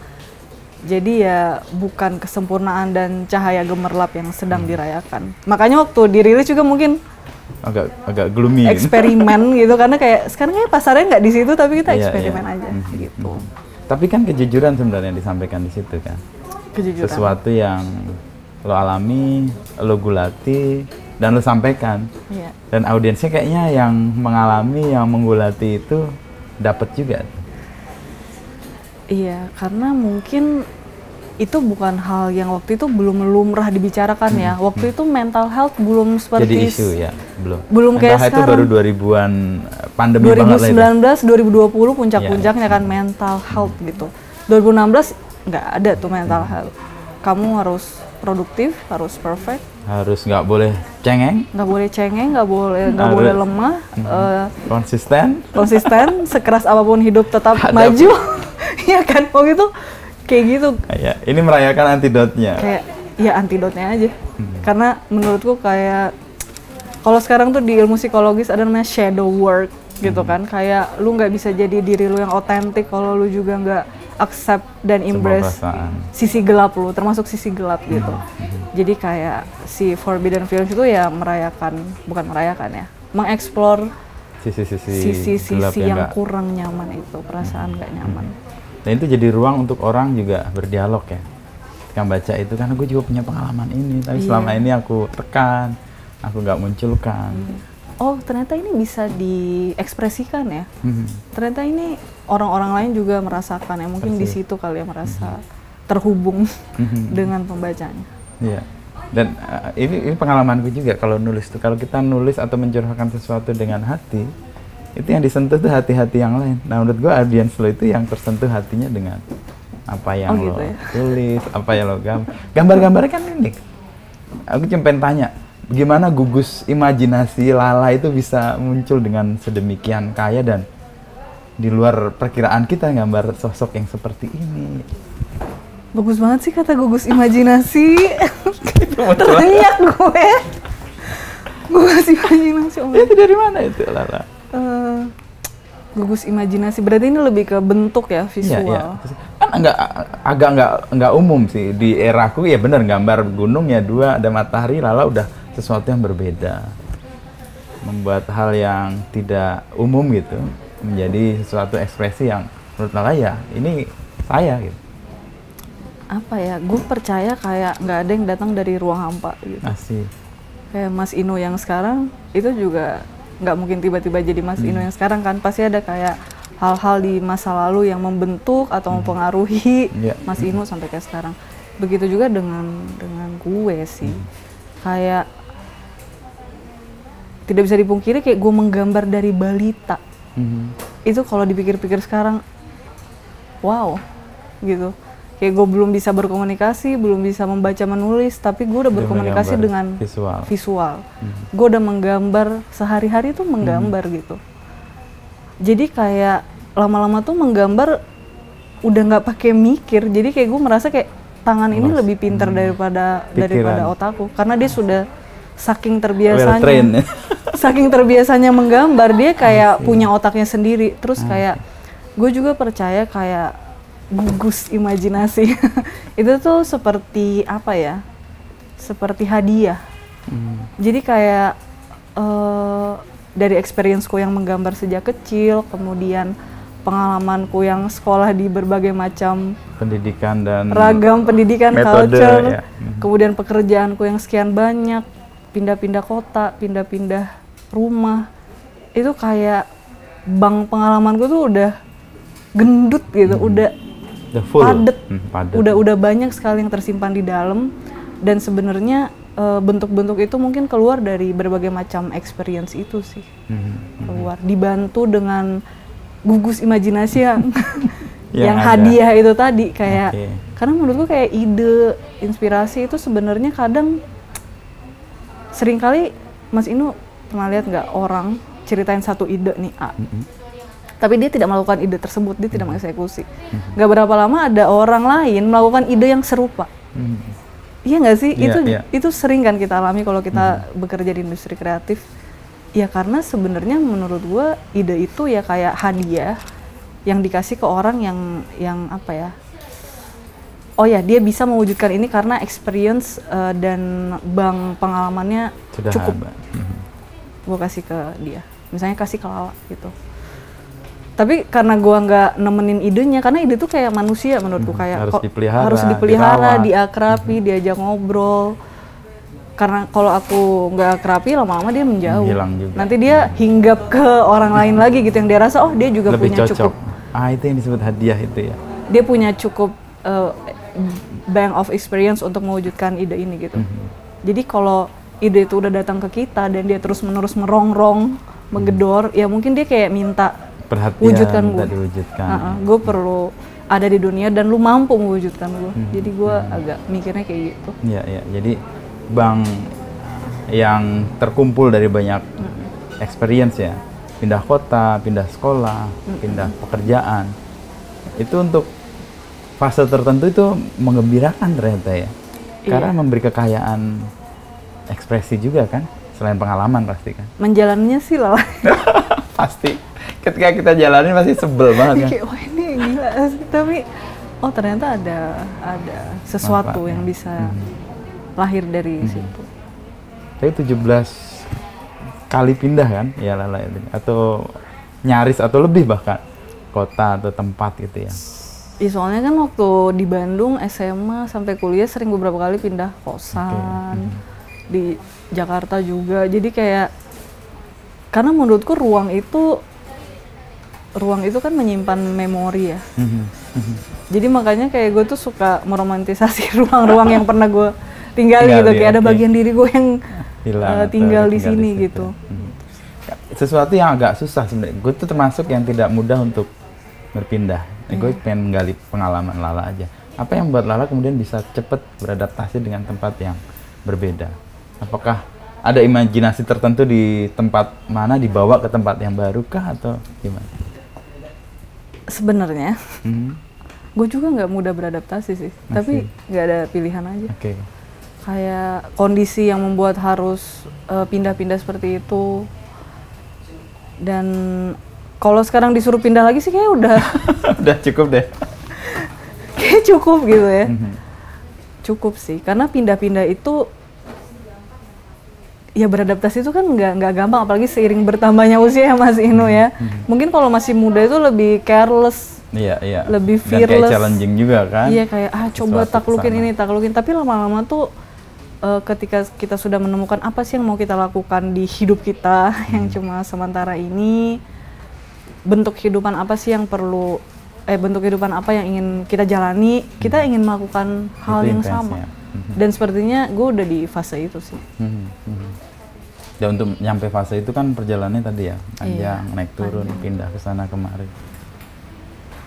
Jadi ya bukan kesempurnaan dan cahaya gemerlap yang sedang dirayakan. Makanya waktu dirilis juga mungkin agak gloomy. Eksperimen gitu, karena kayak sekarang kayak pasarnya nggak di situ, tapi kita eksperimen aja gitu. Tapi kan kejujuran sebenarnya disampaikan di situ kan. Kejujuran. Sesuatu yang lo alami, lo gulati, dan lo sampaikan. Dan audiensnya kayaknya yang mengalami, yang menggulati itu dapat juga. Iya, karena mungkin itu bukan hal yang waktu itu belum lumrah dibicarakan ya. Waktu itu mental health belum seperti jadi isu ya, belum kayak sekarang. Itu baru 2000-an pandemi 2019, 2020 puncak-puncaknya kan mental health gitu. 2016 nggak ada tuh mental health. Kamu harus produktif, harus perfect, harus nggak boleh cengeng, nggak boleh lemah, konsisten, sekeras apapun hidup tetap maju. Iya kan, waktu itu kayak gitu. Ya, ini merayakan antidotnya. Kayak ya antidotnya aja. Karena menurutku kayak kalau sekarang tuh di ilmu psikologis ada namanya shadow work gitu kan. Kayak lu nggak bisa jadi diri lu yang otentik kalau lu juga nggak accept dan embrace sisi gelap lu, termasuk sisi gelap gitu. Jadi kayak si Forbidden Films itu ya mengeksplor sisi yang kurang nyaman itu, perasaan nggak nyaman. Dan itu jadi ruang untuk orang juga berdialog ya. Ketika baca itu kan gue juga punya pengalaman ini, tapi selama ini aku tekan, aku nggak munculkan. oh ternyata ini bisa diekspresikan ya. Ternyata ini orang-orang lain juga merasakan ya, mungkin di situ kali ya merasa terhubung dengan pembacanya. Iya. Dan ini pengalamanku juga kalau nulis tuh, kalau kita nulis atau mencurahkan sesuatu dengan hati, itu yang disentuh tuh hati-hati yang lain. Nah menurut gua audiens lo itu yang tersentuh hatinya dengan apa yang lo gitu ya? tulis, apa yang lo gambar-gambarnya kan unik. Aku cuma pengen tanya, gimana gugus imajinasi Lala itu bisa muncul dengan sedemikian kaya dan di luar perkiraan kita gambar sosok yang seperti ini. Bagus banget sih kata gugus imajinasi. Teriak gue. Gugus imajinasi. Itu dari mana itu Lala? Gugus imajinasi berarti ini lebih ke bentuk ya, visual. Ya. Kan agak umum sih di eraku ya, bener gambar gunung ya dua ada matahari, Lala udah sesuatu yang berbeda, membuat hal yang tidak umum gitu menjadi sesuatu ekspresi yang menurut Lala ya ini saya gitu. Apa ya, gue percaya kayak nggak ada yang datang dari ruang hampa gitu. Asik. Kayak Mas Inu yang sekarang itu juga nggak mungkin tiba-tiba jadi Mas Inu yang sekarang kan, pasti ada kayak hal-hal di masa lalu yang membentuk atau mempengaruhi Mas Inu sampai kayak sekarang. Begitu juga dengan gue sih, kayak tidak bisa dipungkiri kayak gue menggambar dari balita. Itu kalau dipikir-pikir sekarang, wow, gitu. Kayak gue belum bisa berkomunikasi, belum bisa membaca menulis, tapi gue udah berkomunikasi dengan visual. Gue udah menggambar sehari-hari tuh menggambar gitu. Jadi kayak lama-lama tuh menggambar udah nggak pakai mikir. Jadi kayak gue merasa kayak tangan ini lebih pintar daripada otakku, karena dia sudah saking terbiasanya, saking terbiasanya menggambar, dia kayak punya otaknya sendiri. Terus kayak gue juga percaya kayak gugus imajinasi itu tuh seperti apa ya, seperti hadiah. Jadi kayak dari experience-ku yang menggambar sejak kecil, kemudian pengalamanku yang sekolah di berbagai macam pendidikan dan ragam pendidikan, metode, culture, ya. Kemudian pekerjaanku yang sekian banyak, pindah-pindah kota, pindah-pindah rumah, itu kayak bank pengalamanku tuh udah gendut gitu, udah padet, udah banyak sekali yang tersimpan di dalam. Dan sebenarnya bentuk-bentuk itu mungkin keluar dari berbagai macam experience itu sih, keluar dibantu dengan gugus imajinasi yang hadiah itu tadi kayak. Karena menurutku kayak ide, inspirasi itu sebenarnya kadang seringkali, Mas Inu pernah lihat nggak orang ceritain satu ide nih A, tapi dia tidak melakukan ide tersebut, dia tidak mengeksekusi. Gak berapa lama ada orang lain melakukan ide yang serupa. Iya nggak sih? Itu sering kan kita alami kalau kita bekerja di industri kreatif. Ya karena sebenarnya menurut gue ide itu ya kayak hadiah yang dikasih ke orang yang apa ya? Oh ya, dia bisa mewujudkan ini karena experience dan bank pengalamannya sudah cukup. Gue kasih ke dia. Misalnya kasih ke Lala gitu. Tapi karena gue nggak nemenin idenya, karena ide tuh kayak manusia menurutku, kayak harus dipelihara, diakrabi, diajak ngobrol. Karena kalau aku nggak akrabi, lama-lama dia menjauh. Nanti dia hinggap ke orang lain lagi gitu, yang dia rasa oh dia juga lebih punya cocok. Cukup. Itu yang disebut hadiah itu ya. Dia punya cukup bank of experience untuk mewujudkan ide ini gitu. Jadi kalau ide itu udah datang ke kita dan dia terus-menerus merongrong, menggedor, ya mungkin dia kayak minta perhatian, wujudkan gue. Gue perlu ada di dunia dan lu mampu mewujudkan gue. Jadi gue agak mikirnya kayak gitu. Iya. Jadi bank yang terkumpul dari banyak experience ya, pindah kota, pindah sekolah, pindah pekerjaan, itu untuk fase tertentu itu menggembirakan ternyata ya. Karena memberi kekayaan ekspresi juga kan, selain pengalaman pasti kan. Menjalannya sih lah. Pasti. Ketika kita jalanin pasti sebel banget kan. Kayak wah ini gila, tapi oh ternyata ada sesuatu yang bisa lahir dari situ. Tapi 17 kali pindah kan ya Lala ini, atau nyaris atau lebih bahkan kota atau tempat gitu ya. Ya soalnya kan waktu di Bandung SMA sampai kuliah sering beberapa kali pindah kosan. Di Jakarta juga, jadi kayak Karena menurutku ruang itu kan menyimpan memori ya. Jadi makanya kayak gue tuh suka meromantisasi ruang-ruang yang pernah gue tinggali gitu, kayak ada bagian diri gue yang tinggal di sini gitu. Sesuatu yang agak susah sebenarnya. Gue tuh termasuk yang tidak mudah untuk berpindah. Gue pengen menggali pengalaman Lala aja. Apa yang membuat Lala kemudian bisa cepat beradaptasi dengan tempat yang berbeda? Apakah ada imajinasi tertentu di tempat mana dibawa ke tempat yang baru kah atau gimana? Sebenarnya gue juga nggak mudah beradaptasi sih, tapi nggak ada pilihan aja. Kayak kondisi yang membuat harus pindah-pindah seperti itu. Dan kalau sekarang disuruh pindah lagi sih kayak udah udah cukup deh. Kayak cukup gitu ya. Cukup sih, karena pindah-pindah itu ya beradaptasi itu kan nggak gampang, apalagi seiring bertambahnya usia ya Mas Inu ya. Mungkin kalau masih muda itu lebih careless, lebih fearless. Dan kayak challenging juga kan. Iya kayak coba taklukin ini, taklukin. Tapi lama-lama tuh ketika kita sudah menemukan apa sih yang mau kita lakukan di hidup kita yang cuma sementara ini, bentuk kehidupan apa sih yang perlu, bentuk kehidupan apa yang ingin kita jalani, kita ingin melakukan hal yang sama. Dan sepertinya gue udah di fase itu sih. Dan untuk nyampe fase itu kan perjalanannya tadi ya, panjang, naik turun, pindah ke sana kemari.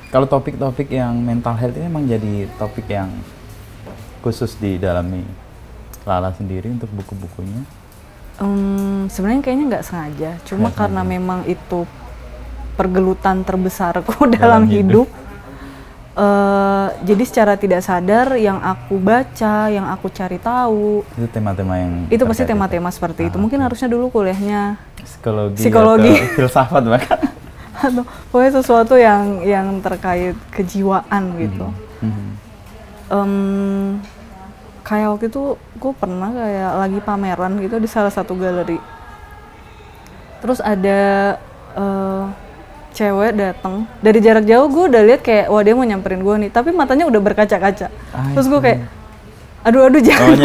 Kalau topik-topik yang mental health ini memang jadi topik yang khusus didalami Lala sendiri untuk buku-bukunya? Sebenarnya kayaknya nggak sengaja, cuma karena memang itu pergelutan terbesarku dalam hidup. Jadi secara tidak sadar yang aku baca, yang aku cari tahu itu tema-tema yang itu pasti tema-tema seperti itu. Mungkin harusnya dulu kuliahnya psikologi atau filsafat bahkan atau pokoknya sesuatu yang terkait kejiwaan gitu. Kayak waktu itu gue pernah kayak lagi pameran gitu di salah satu galeri, terus ada cewek datang dari jarak jauh. Gue udah lihat kayak wah dia mau nyamperin gue nih, tapi matanya udah berkaca-kaca. Terus gue kayak aduh jangan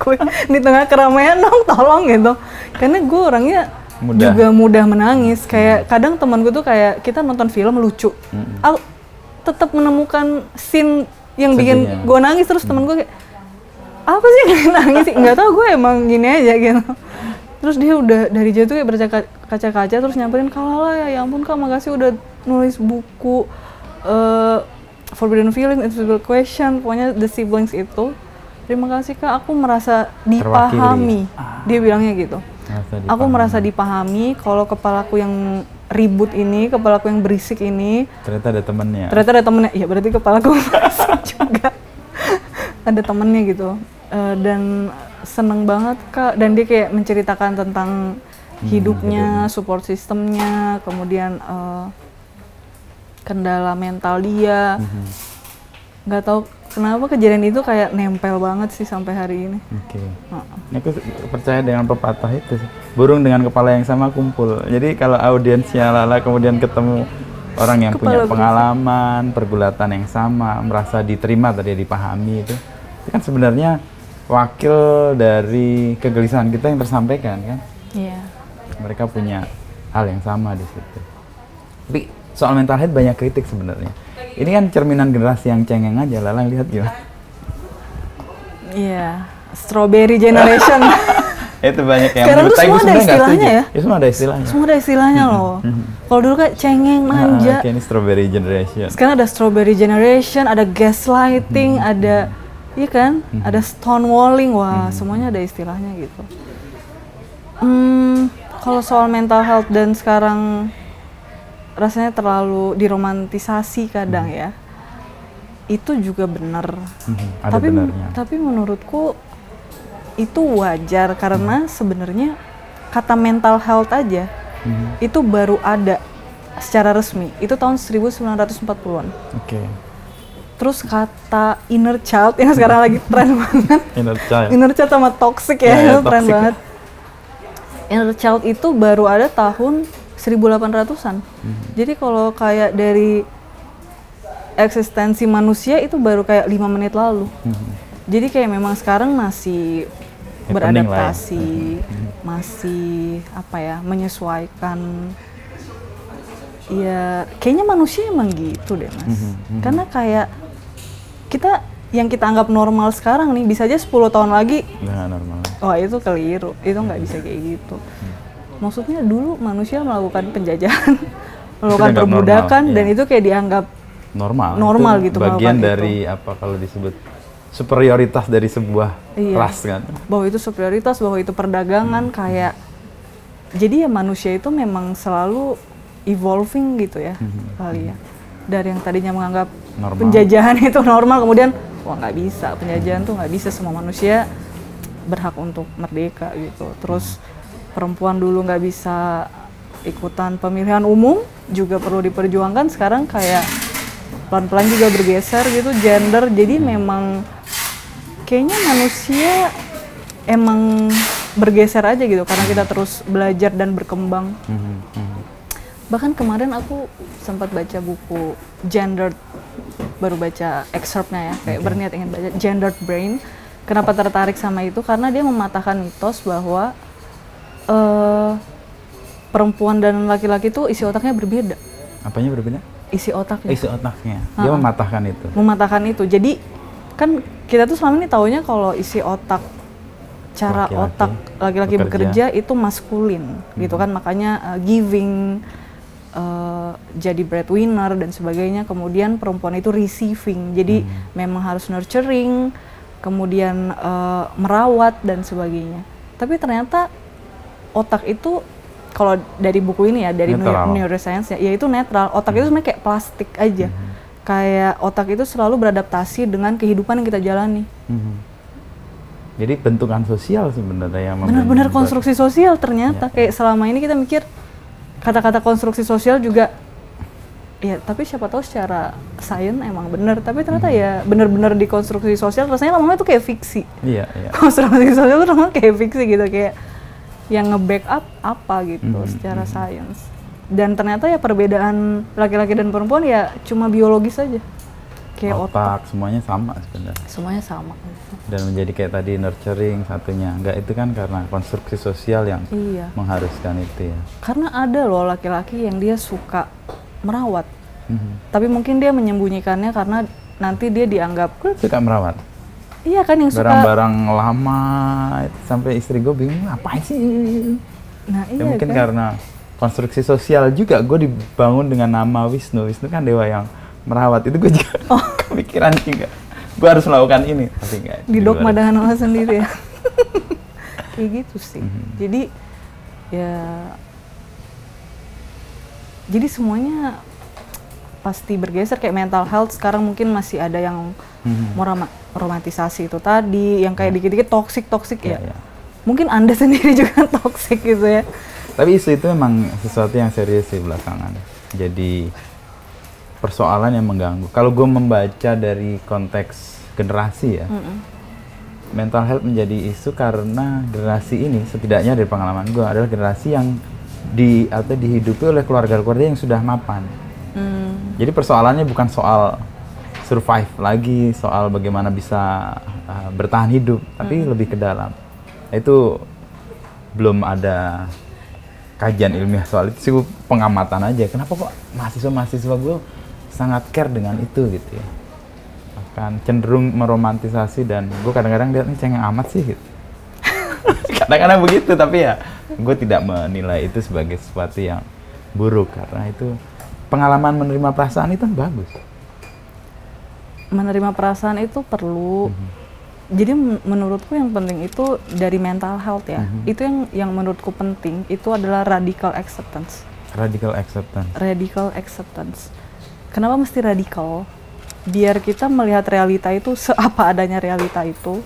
gue di tengah keramaian dong, tolong gitu, karena gue orangnya juga mudah menangis. Kayak kadang teman gue tuh kayak kita nonton film lucu, aku tetap menemukan scene yang bikin gue nangis. Terus teman gue kayak apa sih yang nangis sih, nggak tahu, gue emang gini aja gitu. Terus dia udah dari jauh tuh kayak berkaca-kaca terus nyamperin, Kak Lala ya ampun Kak, makasih udah nulis buku Forbidden Feelings, Invisible Question, pokoknya The Siblings itu. Terima kasih Kak, aku merasa dipahami. Dia bilangnya gitu. Aku merasa dipahami kalau kepalaku yang ribut ini, kepalaku yang berisik ini. Ternyata ada temennya. Iya berarti kepalaku berisik juga. Ada temennya gitu. Dan seneng banget Kak, dan dia kayak menceritakan tentang hidupnya, support sistemnya, kemudian kendala mental dia. Nggak tahu kenapa kejadian itu kayak nempel banget sih sampai hari ini. Ini aku percaya dengan pepatah itu sih. Burung dengan kepala yang sama kumpul. Jadi kalau audiensnya Lala kemudian ketemu orang yang punya pengalaman, pergulatan yang sama, merasa diterima tadi, dipahami itu kan sebenarnya wakil dari kegelisahan kita yang tersampaikan kan. Mereka punya hal yang sama di situ. Tapi soal mental health banyak kritik sebenarnya. Ini kan cerminan generasi yang cengeng aja. Lala lihat gimana? Strawberry generation. Itu banyak yang sekarang tuh semua ada istilahnya ya? Semua ada istilahnya. Semua ada istilahnya loh. Kalau dulu kayak cengeng, manja. Ini strawberry generation. Sekarang ada strawberry generation, ada gaslighting, ada iya kan? Ada stonewalling, wah semuanya ada istilahnya gitu. Kalau soal mental health dan sekarang rasanya terlalu diromantisasi kadang ya. Itu juga benar. Tapi menurutku itu wajar karena sebenarnya kata mental health aja itu baru ada secara resmi. Itu tahun 1940-an. Terus kata inner child yang sekarang lagi tren banget. Inner child sama toxic ya, tren banget. Inner child itu baru ada tahun 1800-an. Jadi kalau kayak dari eksistensi manusia itu baru kayak 5 menit lalu. Jadi kayak memang sekarang masih happening lah ya. beradaptasi, masih apa ya, menyesuaikan. Ya kayaknya manusia emang gitu deh Mas. Karena kayak kita yang kita anggap normal sekarang nih, bisa aja 10 tahun lagi Nggak normal. wah itu keliru, itu nggak bisa kayak gitu. Maksudnya dulu manusia melakukan penjajahan, melakukan dianggap perbudakan, normal, dan iya. itu kayak dianggap Normal gitu, bagian melakukan dari apa kalau disebut superioritas dari sebuah Iya. ras kan. bahwa itu superioritas, bahwa itu perdagangan, kayak jadi ya manusia itu memang selalu evolving gitu ya kali ya. Dari yang tadinya menganggap Normal. penjajahan itu normal, kemudian wah nggak bisa, penjajahan tuh nggak bisa, semua manusia berhak untuk merdeka gitu. Terus perempuan dulu nggak bisa ikutan pemilihan umum, juga perlu diperjuangkan. Sekarang kayak pelan-pelan juga bergeser gitu gender, jadi memang kayaknya manusia emang bergeser aja gitu karena kita terus belajar dan berkembang. Bahkan kemarin aku sempat baca buku Gendered, baru baca excerptnya ya, kayak berniat ingin baca Gendered Brain. Kenapa tertarik sama itu? Karena dia mematahkan mitos bahwa perempuan dan laki-laki itu isi otaknya berbeda. Apanya berbeda? Isi otaknya. Isi otaknya. Dia mematahkan itu. Mematahkan itu. Jadi kan kita tuh selama ini taunya kalau isi otak, cara Laki-laki otak laki-laki bekerja. bekerja itu maskulin gitu kan, makanya giving, jadi breadwinner dan sebagainya. Kemudian perempuan itu receiving, jadi memang harus nurturing, kemudian merawat dan sebagainya. Tapi ternyata otak itu, kalau dari buku ini ya, dari neuroscience ya itu netral. Otak itu sebenarnya kayak plastik aja. Kayak otak itu selalu beradaptasi dengan kehidupan yang kita jalani. Jadi bentukan sosial sebenarnya yang Benar-benar konstruksi sosial ternyata. Kayak selama ini kita mikir kata-kata konstruksi sosial juga ya, tapi siapa tahu secara sains emang benar, tapi ternyata ya benar-benar di konstruksi sosial rasanya lama-lama itu kayak fiksi. Iya. Konstruksi sosial itu lama-lama kayak fiksi gitu, kayak yang nge-backup apa gitu secara sains. Dan ternyata ya perbedaan laki-laki dan perempuan ya cuma biologis aja. Kayak otak semuanya sama sebenarnya. Semuanya sama. Dan menjadi kayak tadi nurturing satunya. Enggak, itu kan karena konstruksi sosial yang mengharuskan itu ya. Karena ada loh laki-laki yang dia suka merawat. Tapi mungkin dia menyembunyikannya karena nanti dia dianggap suka merawat. Iya kan, yang suka barang-barang lama sampai istri gue bingung ngapain sih. Nah iya mungkin kan? Karena konstruksi sosial juga gue dibangun dengan nama Wisnu. Wisnu kan dewa yang merawat, itu gue juga kepikiran juga. Gue harus melakukan ini, tapi enggak. Di dogma dengan Allah sendiri ya. Kayak gitu sih. Jadi ya, jadi semuanya pasti bergeser. Kayak mental health sekarang mungkin masih ada yang mau romantisasi itu tadi, yang kayak dikit-dikit toksik ya. Mungkin Anda sendiri juga toksik gitu ya. Tapi isu itu memang sesuatu yang serius sih belakangan. Jadi persoalan yang mengganggu. Kalau gue membaca dari konteks generasi ya, mental health menjadi isu karena generasi ini, setidaknya dari pengalaman gue, adalah generasi yang dihidupi oleh keluarga-keluarga yang sudah mapan. Jadi persoalannya bukan soal survive lagi, soal bagaimana bisa bertahan hidup, tapi lebih ke dalam. Itu belum ada kajian ilmiah soal itu, sih pengamatan aja. Kenapa kok mahasiswa gue sangat care dengan itu gitu ya. Akan cenderung meromantisasi, dan gue kadang-kadang lihat ini cengeng amat sih gitu. Kadang-kadang begitu, tapi ya gue tidak menilai itu sebagai sesuatu yang buruk, karena itu pengalaman menerima perasaan itu kan bagus. Menerima perasaan itu perlu. Jadi menurutku yang penting itu dari mental health ya. Itu yang menurutku penting itu adalah radical acceptance. Radical acceptance. Radical acceptance. Kenapa mesti radikal? Biar kita melihat realita itu seapa adanya realita itu.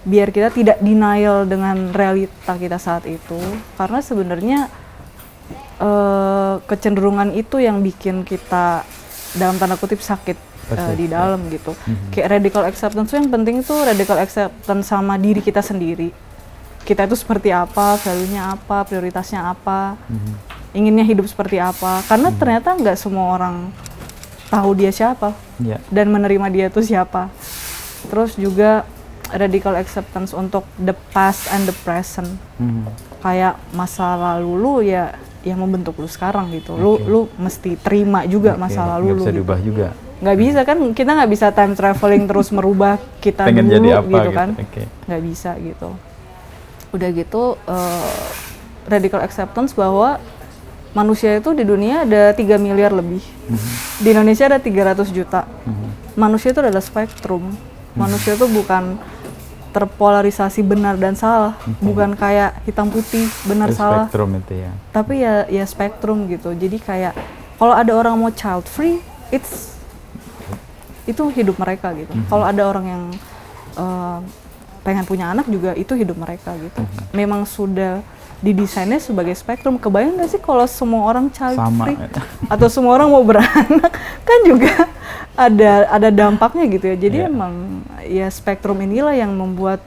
Biar kita tidak denial dengan realita kita saat itu. Karena sebenarnya kecenderungan itu yang bikin kita dalam tanda kutip sakit di dalam gitu. Kayak radical acceptance itu yang penting itu radical acceptance sama diri kita sendiri. Kita itu seperti apa, value-nya apa, prioritasnya apa, inginnya hidup seperti apa. Karena ternyata nggak semua orang tahu dia siapa dan menerima dia itu siapa. Terus juga radical acceptance untuk the past and the present. Kayak masa lalu lu ya yang membentuk lu sekarang gitu. Lu mesti terima juga masa lalu lu. Nggak bisa diubah juga. Nggak bisa kan, kita nggak bisa time traveling terus merubah kita pengen dulu jadi apa, gitu kan. Nggak bisa gitu. Udah gitu radical acceptance bahwa manusia itu di dunia ada 3 miliar lebih. Di Indonesia ada 300 juta. Manusia itu adalah spektrum. Manusia itu bukan terpolarisasi benar dan salah. Bukan kayak hitam putih, benar salah. Spektrum itu ya. Tapi ya spektrum gitu. Jadi kayak kalau ada orang mau child free, itu hidup mereka gitu. Kalau ada orang yang pengen punya anak juga, itu hidup mereka gitu. Memang sudah didesainnya sebagai spektrum. Kebayang nggak sih kalau semua orang child free atau semua orang mau beranak, kan juga ada dampaknya gitu ya. Jadi emang ya spektrum inilah yang membuat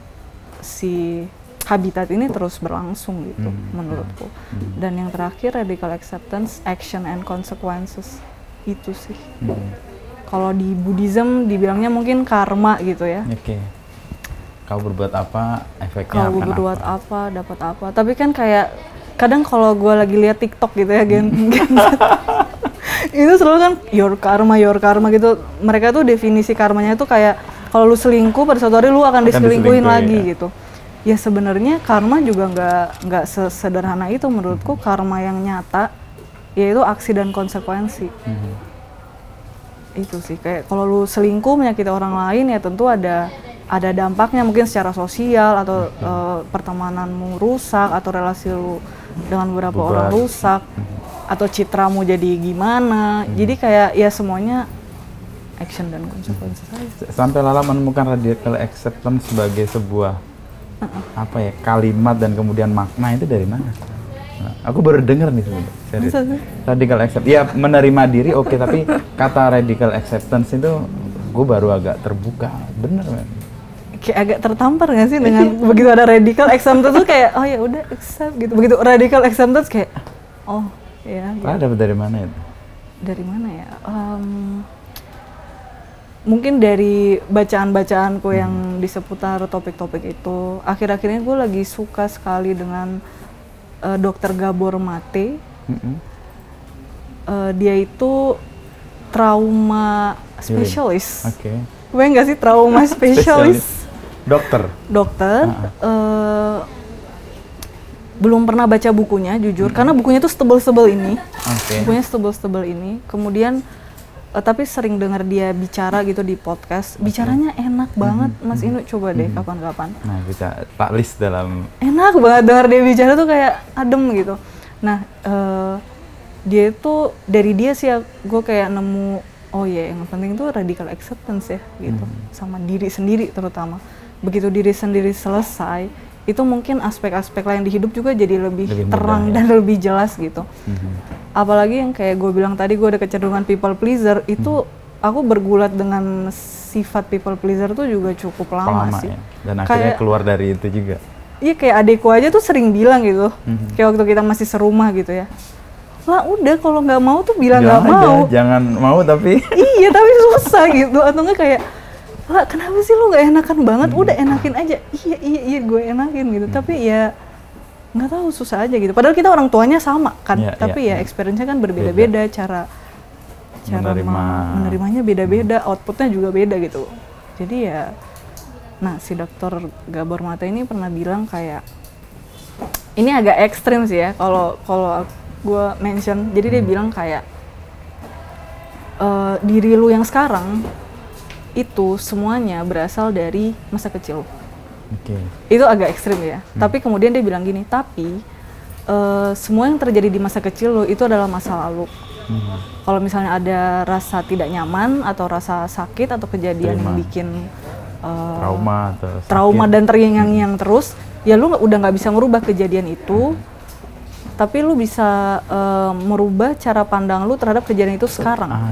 si habitat ini terus berlangsung gitu menurutku. Dan yang terakhir radical acceptance, action and consequences, itu sih. Kalau di Buddhism dibilangnya mungkin karma gitu ya. Kau berbuat apa, efeknya akan berbuat apa, dapat apa. Tapi kan kayak kadang kalau gue lagi lihat TikTok gitu ya, itu selalu kan your karma gitu. Mereka tuh definisi karmanya tuh kayak kalau lu selingkuh pada suatu hari lu akan diselingkuhin lagi gitu. Ya sebenarnya karma juga nggak sesederhana itu menurutku. Karma yang nyata yaitu aksi dan konsekuensi. Itu sih, kayak kalau lu selingkuh menyakiti orang lain ya tentu ada dampaknya mungkin secara sosial atau pertemananmu rusak atau relasi lu dengan beberapa orang rusak atau citramu jadi gimana. Jadi kayak ya semuanya action dan konsekuensi saja. Sampai Lala menemukan radical acceptance sebagai sebuah apa ya, kalimat dan kemudian makna itu dari mana? Aku baru dengar nih sebenarnya. Radical acceptance. Ya menerima diri oke, tapi kata radical acceptance itu gue baru agak terbuka. Bener kan? Kayak agak tertampar nggak sih dengan begitu ada radical acceptance tuh kayak oh ya udah accept gitu. Begitu radical acceptance kayak oh ya. Dapat dari mana itu? Dari mana ya? Mungkin dari bacaan-bacaanku yang di seputar topik-topik itu. Akhir-akhir ini gue lagi suka sekali dengan Dr. Gabor Mate. Dia itu trauma spesialis. Gue nggak sih trauma spesialis. Dokter. Belum pernah baca bukunya jujur, karena bukunya tuh setebel-setebel ini. Bukunya setebel-setebel ini. Kemudian tapi sering dengar dia bicara gitu di podcast. Bicaranya enak banget, Mas Inu, coba deh kapan-kapan. Nah, bisa tak list dalam. Enak banget dengar dia bicara tuh kayak adem gitu. Nah, dia itu dari dia sih gue kayak nemu oh ya yang penting tuh radical acceptance ya gitu, sama diri sendiri terutama. Begitu diri sendiri selesai, itu mungkin aspek-aspek lain di hidup juga jadi lebih terang dan lebih jelas gitu. Apalagi yang kayak gue bilang tadi, gue ada kecenderungan people pleaser, itu aku bergulat dengan sifat people pleaser tuh juga cukup lama sih. Ya. Dan akhirnya kayak, keluar dari itu juga. Iya, kayak adekku aja tuh sering bilang gitu, kayak waktu kita masih serumah gitu ya. Lah udah kalau nggak mau tuh bilang nggak mau. Jangan mau tapi. Iya tapi susah gitu, atau nggak kayak lah kenapa sih lu nggak enakan banget, udah enakin aja. Iya gue enakin gitu, tapi ya nggak tahu, susah aja gitu. Padahal kita orang tuanya sama kan, tapi ya experience-nya kan berbeda-beda, cara menerimanya beda-beda, outputnya juga beda gitu. Jadi ya, nah si Dr. Gabor Mate ini pernah bilang kayak, ini agak ekstrim sih ya kalau gue mention. Jadi dia bilang kayak diri lu yang sekarang itu semuanya berasal dari masa kecil. Itu agak ekstrim ya. Tapi kemudian dia bilang gini, tapi semua yang terjadi di masa kecil lo itu adalah masa lalu. Kalau misalnya ada rasa tidak nyaman atau rasa sakit atau kejadian yang bikin trauma dan terngiang-ngiang terus, ya lu udah nggak bisa merubah kejadian itu. Tapi lu bisa merubah cara pandang lu terhadap kejadian itu sekarang.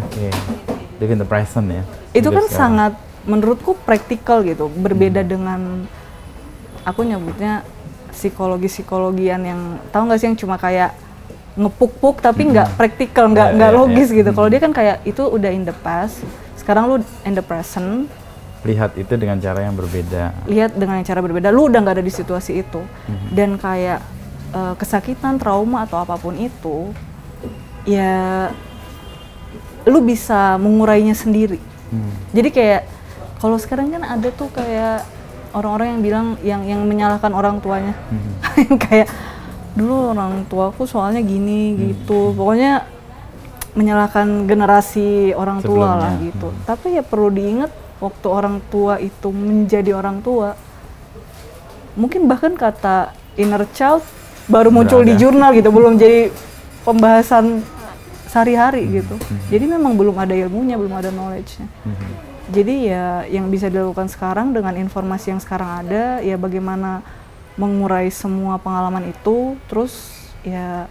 Live in the present ya. Itu kan sekarang sangat menurutku praktikal gitu, berbeda dengan aku nyebutnya psikologian yang tahu nggak sih yang cuma kayak ngepuk-puk tapi nggak praktikal, nggak logis gitu. Kalau dia kan kayak itu udah in the past, sekarang lu in the present, lihat itu dengan cara yang berbeda. Lihat dengan cara berbeda, lu udah nggak ada di situasi itu. Dan kayak kesakitan, trauma atau apapun itu, ya lu bisa mengurainya sendiri. Jadi kayak kalau sekarang kan ada tuh kayak orang-orang yang bilang yang menyalahkan orang tuanya. Kayak dulu orang tuaku soalnya gini gitu. Pokoknya menyalahkan generasi orang tua lah gitu. Tapi ya perlu diingat waktu orang tua itu menjadi orang tua, mungkin bahkan kata inner child baru muncul di jurnal gitu, belum jadi pembahasan sehari-hari gitu. Jadi memang belum ada ilmunya, belum ada knowledge-nya. Jadi ya yang bisa dilakukan sekarang dengan informasi yang sekarang ada, ya bagaimana mengurai semua pengalaman itu, terus ya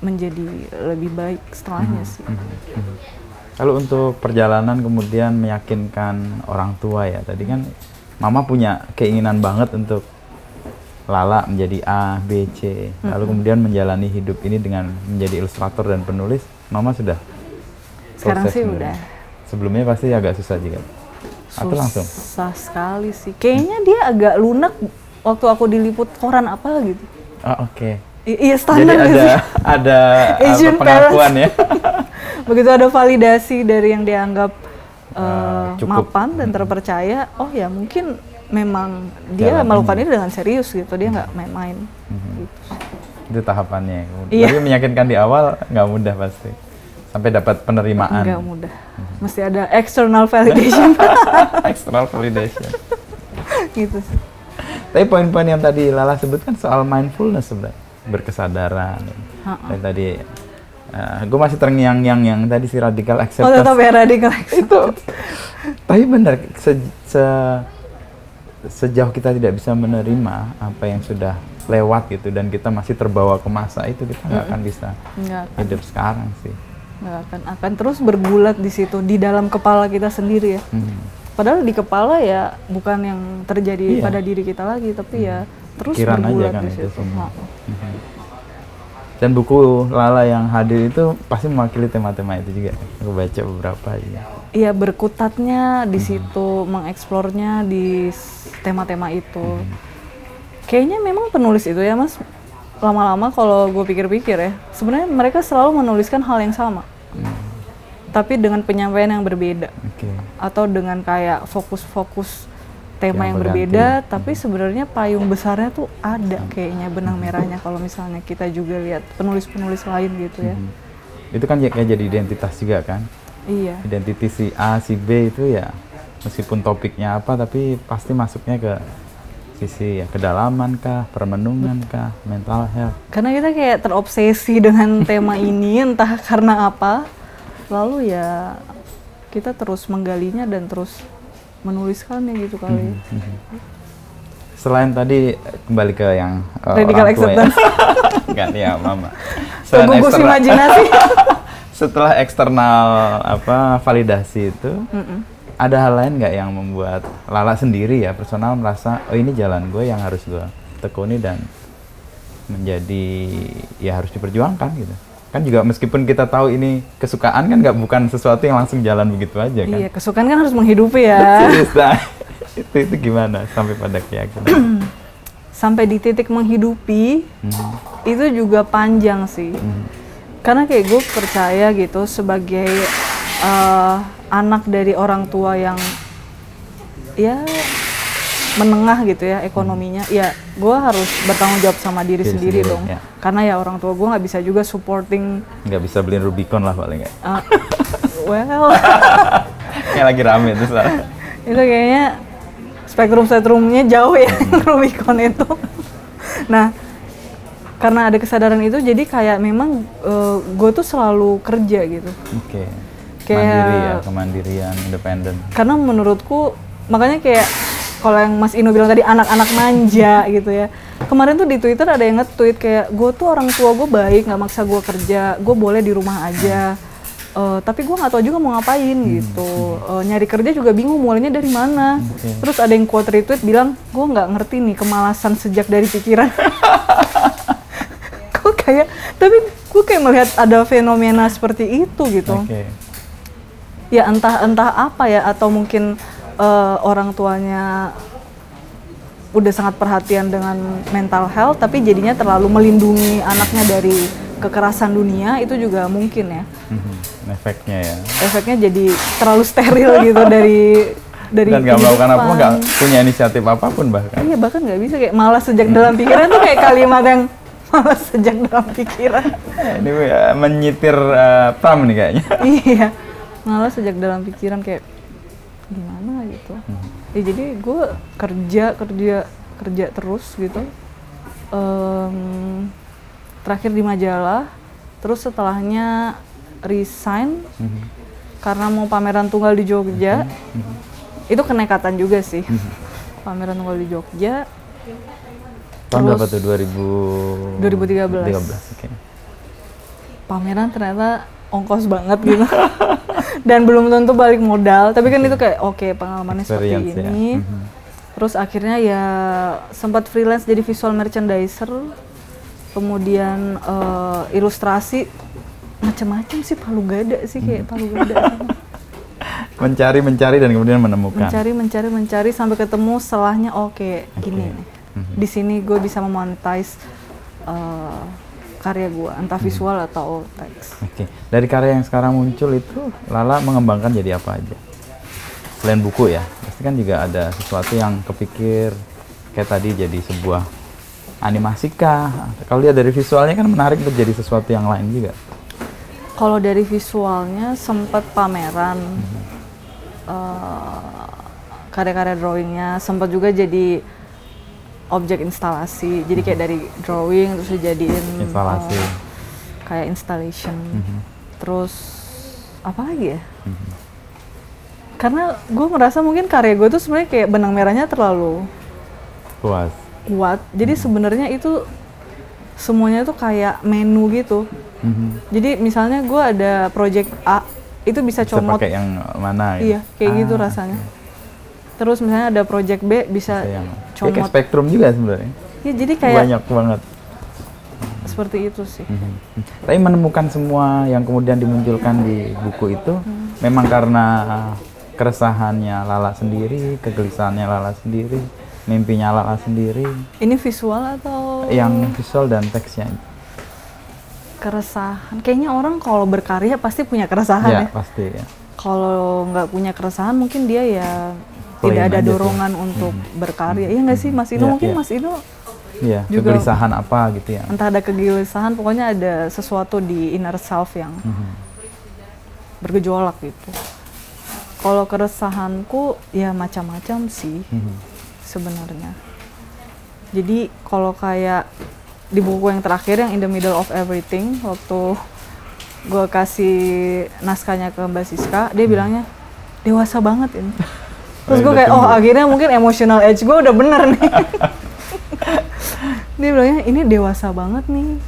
menjadi lebih baik setelahnya sih. Kalau untuk perjalanan kemudian meyakinkan orang tua ya, tadi kan Mama punya keinginan banget untuk Lala menjadi A, B, C, lalu kemudian menjalani hidup ini dengan menjadi ilustrator dan penulis. Mama sudah Sekarang sih sebenarnya. udah. Sebelumnya pasti agak susah juga. Atau langsung? Susah sekali sih. Kayaknya dia agak lunak waktu aku diliput koran apa gitu. Oh, oke. Iya standar. Jadi ada Asian pengakuan ya. Begitu ada validasi dari yang dianggap mapan dan Hmm. terpercaya, oh ya mungkin memang dia Jalan melakukan ini. ini dengan serius gitu, dia nggak main-main. Gitu. Itu tahapannya. Iya. Tapi meyakinkan di awal nggak mudah pasti. Sampai dapat penerimaan. Nggak mudah. Mesti ada external validation. External validation. Gitu sih. Tapi poin-poin yang tadi Lala sebutkan soal mindfulness sebenarnya, berkesadaran. Dan tadi gue masih terngiang-ngiang yang tadi si radical Oh acceptance. tetap ya radical Itu. Tapi benar, sejauh kita tidak bisa menerima apa yang sudah lewat gitu dan kita masih terbawa ke masa itu, kita nggak akan bisa Nggak akan. hidup sekarang sih. Nggak akan terus bergulat di situ di dalam kepala kita sendiri ya. Padahal di kepala ya bukan yang terjadi pada diri kita lagi, tapi ya terus Pikiran aja bergulat kan di itu situ. semua. Dan buku Lala yang hadir itu pasti mewakili tema-tema itu juga. Aku baca beberapa aja. Iya, berkutatnya di situ, mengeksplornya di tema-tema itu. Kayaknya memang penulis itu ya Mas, lama-lama kalau gue pikir-pikir ya, sebenarnya mereka selalu menuliskan hal yang sama. Tapi dengan penyampaian yang berbeda. Atau dengan kayak fokus-fokus tema yang berbeda, tapi sebenarnya payung besarnya tuh ada kayaknya benang merahnya kalau misalnya kita juga lihat penulis-penulis lain gitu ya. Itu kan kayak jadi identitas juga kan? Iya. Identitas si A, si B itu ya meskipun topiknya apa tapi pasti masuknya ke sisi ya kedalaman kah, permenungan kah, mental health. Karena kita kayak terobsesi dengan tema ini entah karena apa, lalu ya kita terus menggalinya dan terus menuliskannya gitu kali. Selain tadi kembali ke yang Radical orang tua acceptance. ya. Enggak ya Mama. Gugus imajinasi. Setelah eksternal validasi itu, ada hal lain nggak yang membuat Lala sendiri ya personal merasa oh ini jalan gue yang harus gue tekuni dan menjadi ya harus diperjuangkan gitu. Kan juga meskipun kita tahu ini kesukaan kan nggak bukan sesuatu yang langsung jalan begitu aja kan. Iya, kesukaan kan harus menghidupi ya. itu gimana sampai pada keyakinan? Sampai di titik menghidupi itu juga panjang sih. Karena kayak gue percaya gitu sebagai anak dari orang tua yang ya menengah gitu ya ekonominya, ya gue harus bertanggung jawab sama diri sendiri dong. Ya. Karena ya orang tua gue nggak bisa juga supporting. Nggak bisa beliin Rubicon lah paling nggak. Well, kayak lagi rame tuh sekarang. itu kayaknya spektrumnya jauh ya Rubicon itu. Nah, karena ada kesadaran itu, jadi kayak memang gue tuh selalu kerja gitu. Oke. Kayak Mandiri ya, kemandirian, independen. Karena menurutku, makanya kayak kalau yang Mas Ino bilang tadi anak-anak manja gitu ya. Kemarin tuh di Twitter ada yang nge-tweet kayak gue tuh orang tua gue baik, nggak maksa gue kerja, gue boleh di rumah aja. Tapi gue nggak tahu juga mau ngapain gitu. Nyari kerja juga bingung mulainya dari mana. Terus ada yang quote retweet bilang, gue nggak ngerti nih kemalasan sejak dari pikiran. Tapi gue kayak melihat ada fenomena seperti itu gitu. ya entah apa ya, atau mungkin orang tuanya udah sangat perhatian dengan mental health tapi jadinya terlalu melindungi anaknya dari kekerasan dunia, itu juga mungkin ya. Efeknya jadi terlalu steril gitu dari dan nggak melakukan apa, nggak punya inisiatif apapun bahkan. Iya, bahkan nggak bisa, kayak malas sejak dalam pikiran tuh kayak kalimat yang malas sejak dalam pikiran. Ini menyitir Pram nih kayaknya. Iya, malas sejak dalam pikiran, kayak gimana gitu. Ya, jadi gue kerja terus gitu. Terakhir di majalah, terus setelahnya resign karena mau pameran tunggal di Jogja. Itu kenekatan juga sih. Pameran tunggal di Jogja. Tahun berapa tuh? 2013. Okay. Pameran ternyata ongkos banget gitu. Dan belum tentu balik modal, tapi kan itu kayak oke, pengalamannya seperti ini. Ya. Terus akhirnya ya sempat freelance jadi visual merchandiser. Kemudian ilustrasi, macam-macam sih, palu gada sih, kayak palu gada. mencari dan kemudian menemukan. Mencari sampai ketemu setelahnya oke, gini. Di sini gue bisa memonetize karya gue, entah visual atau teks. Dari karya yang sekarang muncul itu, Lala mengembangkan jadi apa aja? Selain buku ya, pasti kan juga ada sesuatu yang kepikir kayak tadi jadi sebuah animasi kah? Kalau lihat dari visualnya kan menarik untuk jadi sesuatu yang lain juga. Kalau dari visualnya sempat pameran. Karya-karya drawingnya sempat juga jadi objek instalasi, jadi kayak dari drawing terus dijadiin instalasi, kayak installation. Terus apa lagi ya? Karena gue merasa mungkin karya gue tuh sebenarnya kayak benang merahnya terlalu kuat. Jadi sebenarnya itu semuanya tuh kayak menu gitu. Jadi misalnya gue ada project A, itu bisa comot. Pakai yang mana? Gitu? Iya, kayak gitu rasanya. Terus misalnya ada project B bisa comot. Kayak spektrum juga sebenarnya. Iya, jadi kayak banyak banget. Seperti itu sih. Tapi menemukan semua yang kemudian dimunculkan di buku itu memang karena keresahannya Lala sendiri, kegelisahannya Lala sendiri, mimpinya Lala sendiri. Ini visual atau? Yang visual dan teksnya. Keresahan, kayaknya orang kalau berkarya pasti punya keresahan ya. Pasti ya. Kalau nggak punya keresahan mungkin dia ya tidak ada dorongan untuk berkarya. Iya nggak sih Mas Ino? Mungkin Mas Ino juga kegelisahan apa gitu ya. Entah ada kegelisahan, pokoknya ada sesuatu di inner self yang bergejolak gitu. Kalau keresahanku ya macam-macam sih sebenarnya. Jadi kalau kayak di buku yang terakhir yang In the Middle of Everything, waktu gue kasih naskahnya ke Mbak Siska, dia bilangnya dewasa banget ini. Terus gue kayak akhirnya mungkin emotional age gue udah bener nih. Dia bilangnya ini dewasa banget nih.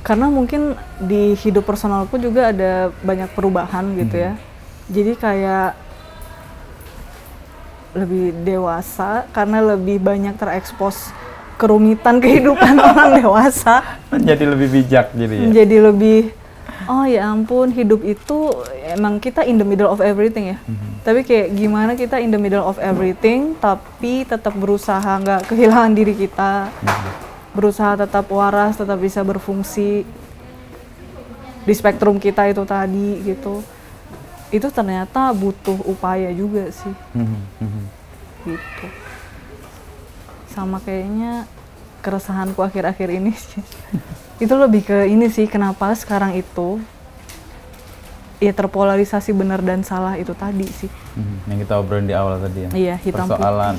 Karena mungkin di hidup personalku juga ada banyak perubahan gitu ya. Jadi kayak lebih dewasa karena lebih banyak terekspos kerumitan kehidupan orang dewasa. Menjadi lebih bijak jadi ya. Menjadi lebih, oh ya ampun, hidup itu emang kita in the middle of everything ya. Tapi kayak gimana kita in the middle of everything tapi tetap berusaha nggak kehilangan diri kita. Berusaha tetap waras, tetap bisa berfungsi di spektrum kita itu tadi gitu. Itu ternyata butuh upaya juga sih. Gitu. Sama kayaknya keresahanku akhir-akhir ini sih. Itu lebih ke ini sih, kenapa sekarang itu ya terpolarisasi benar dan salah itu tadi sih. Yang kita obrolin di awal tadi ya. Iya, hitam persoalan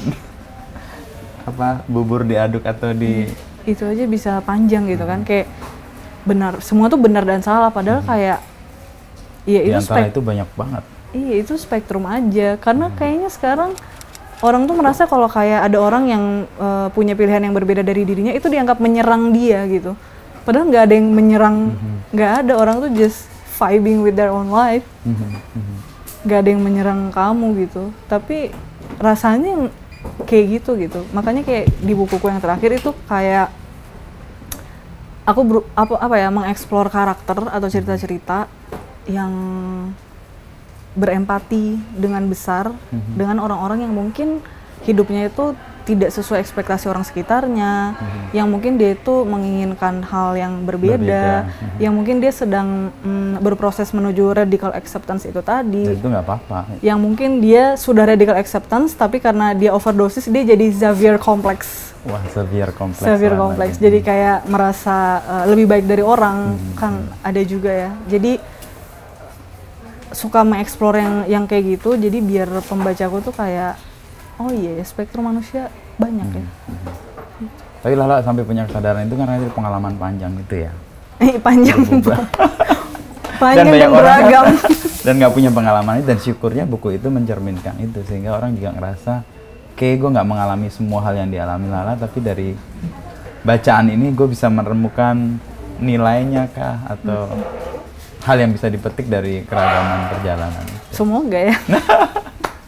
apa bubur diaduk atau di itu aja bisa panjang gitu kan, kayak benar, semua tuh benar dan salah padahal kayak ya itu itu banyak banget. Iya, itu spektrum aja. Karena kayaknya sekarang orang tuh merasa kalau kayak ada orang yang punya pilihan yang berbeda dari dirinya itu dianggap menyerang dia gitu. Padahal nggak ada yang menyerang, nggak ada, orang tuh just vibing with their own life. Nggak ada yang menyerang kamu gitu. Tapi rasanya kayak gitu. Makanya kayak di bukuku yang terakhir itu kayak aku mengeksplor karakter atau cerita-cerita yang berempati dengan besar dengan orang-orang yang mungkin hidupnya itu tidak sesuai ekspektasi orang sekitarnya, yang mungkin dia itu menginginkan hal yang berbeda. Yang mungkin dia sedang berproses menuju radical acceptance itu tadi. Dan itu nggak apa-apa. Yang mungkin dia sudah radical acceptance, tapi karena dia overdosis, dia jadi Xavier complex. Wah, Xavier complex. Xavier complex. Jadi kayak merasa lebih baik dari orang, kan ada juga ya. Jadi suka mengeksplor yang kayak gitu, jadi biar pembacaku tuh kayak oh iya, spektrum manusia banyak ya. Tapi Lala sampai punya kesadaran itu karena itu pengalaman panjang gitu ya. Panjang dan banyak dan beragam. Dan nggak punya pengalaman itu, dan syukurnya buku itu mencerminkan itu, sehingga orang juga ngerasa kayak gue nggak mengalami semua hal yang dialami Lala, tapi dari bacaan ini gue bisa menemukan nilainya kah atau hal yang bisa dipetik dari keragaman perjalanan itu. Semoga ya.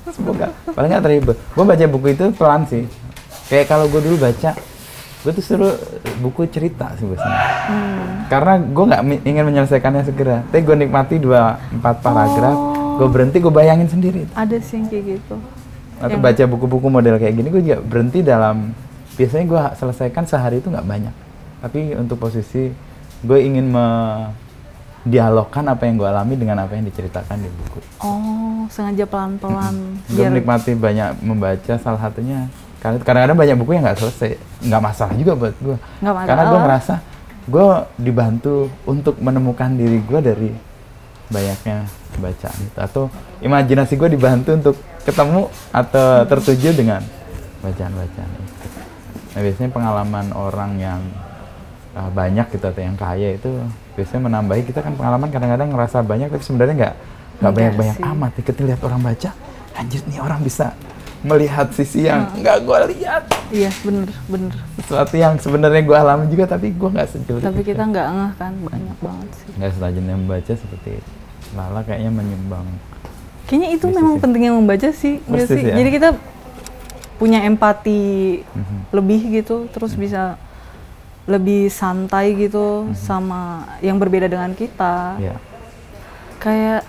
Semoga. Paling nggak terhibur. Gue baca buku itu pelan sih. Kayak kalau gue dulu baca, gue tuh suruh buku cerita sih biasanya. Karena gue nggak ingin menyelesaikannya segera. Tapi gue nikmati 2-4 paragraf, gue berhenti, gue bayangin sendiri. Ada sih yang kayak gitu. Atau baca buku-buku model kayak gini, gue juga berhenti dalam, biasanya gue selesaikan sehari itu nggak banyak. Tapi untuk posisi, gue ingin dialogkan apa yang gue alami dengan apa yang diceritakan di buku. Oh, sengaja pelan-pelan. Gue menikmati banyak membaca, salah satunya kadang-kadang banyak buku yang nggak selesai, nggak masalah juga buat gue. Karena gue ngerasa gue dibantu untuk menemukan diri gue dari banyaknya bacaan itu, atau imajinasi gue dibantu untuk ketemu atau tertuju dengan bacaan-bacaan itu. Nah, biasanya pengalaman orang yang banyak gitu atau yang kaya itu biasanya menambahi kita kan pengalaman, kadang-kadang ngerasa banyak tapi sebenarnya nggak banyak-banyak amat. Kita lihat orang baca, anjir nih orang bisa melihat sisi yang nggak gue lihat. Iya, bener. Sesuatu yang sebenarnya gue alami juga tapi gue nggak sejauh. Tapi kita nggak ngeh kan, banyak banget sih. Nggak setajam yang membaca seperti itu. Lala kayaknya menyumbang. Kayaknya itu memang pentingnya membaca sih, nggak sih? Ya? Jadi kita punya empati lebih gitu, terus bisa lebih santai gitu sama yang berbeda dengan kita. Yeah. Kayak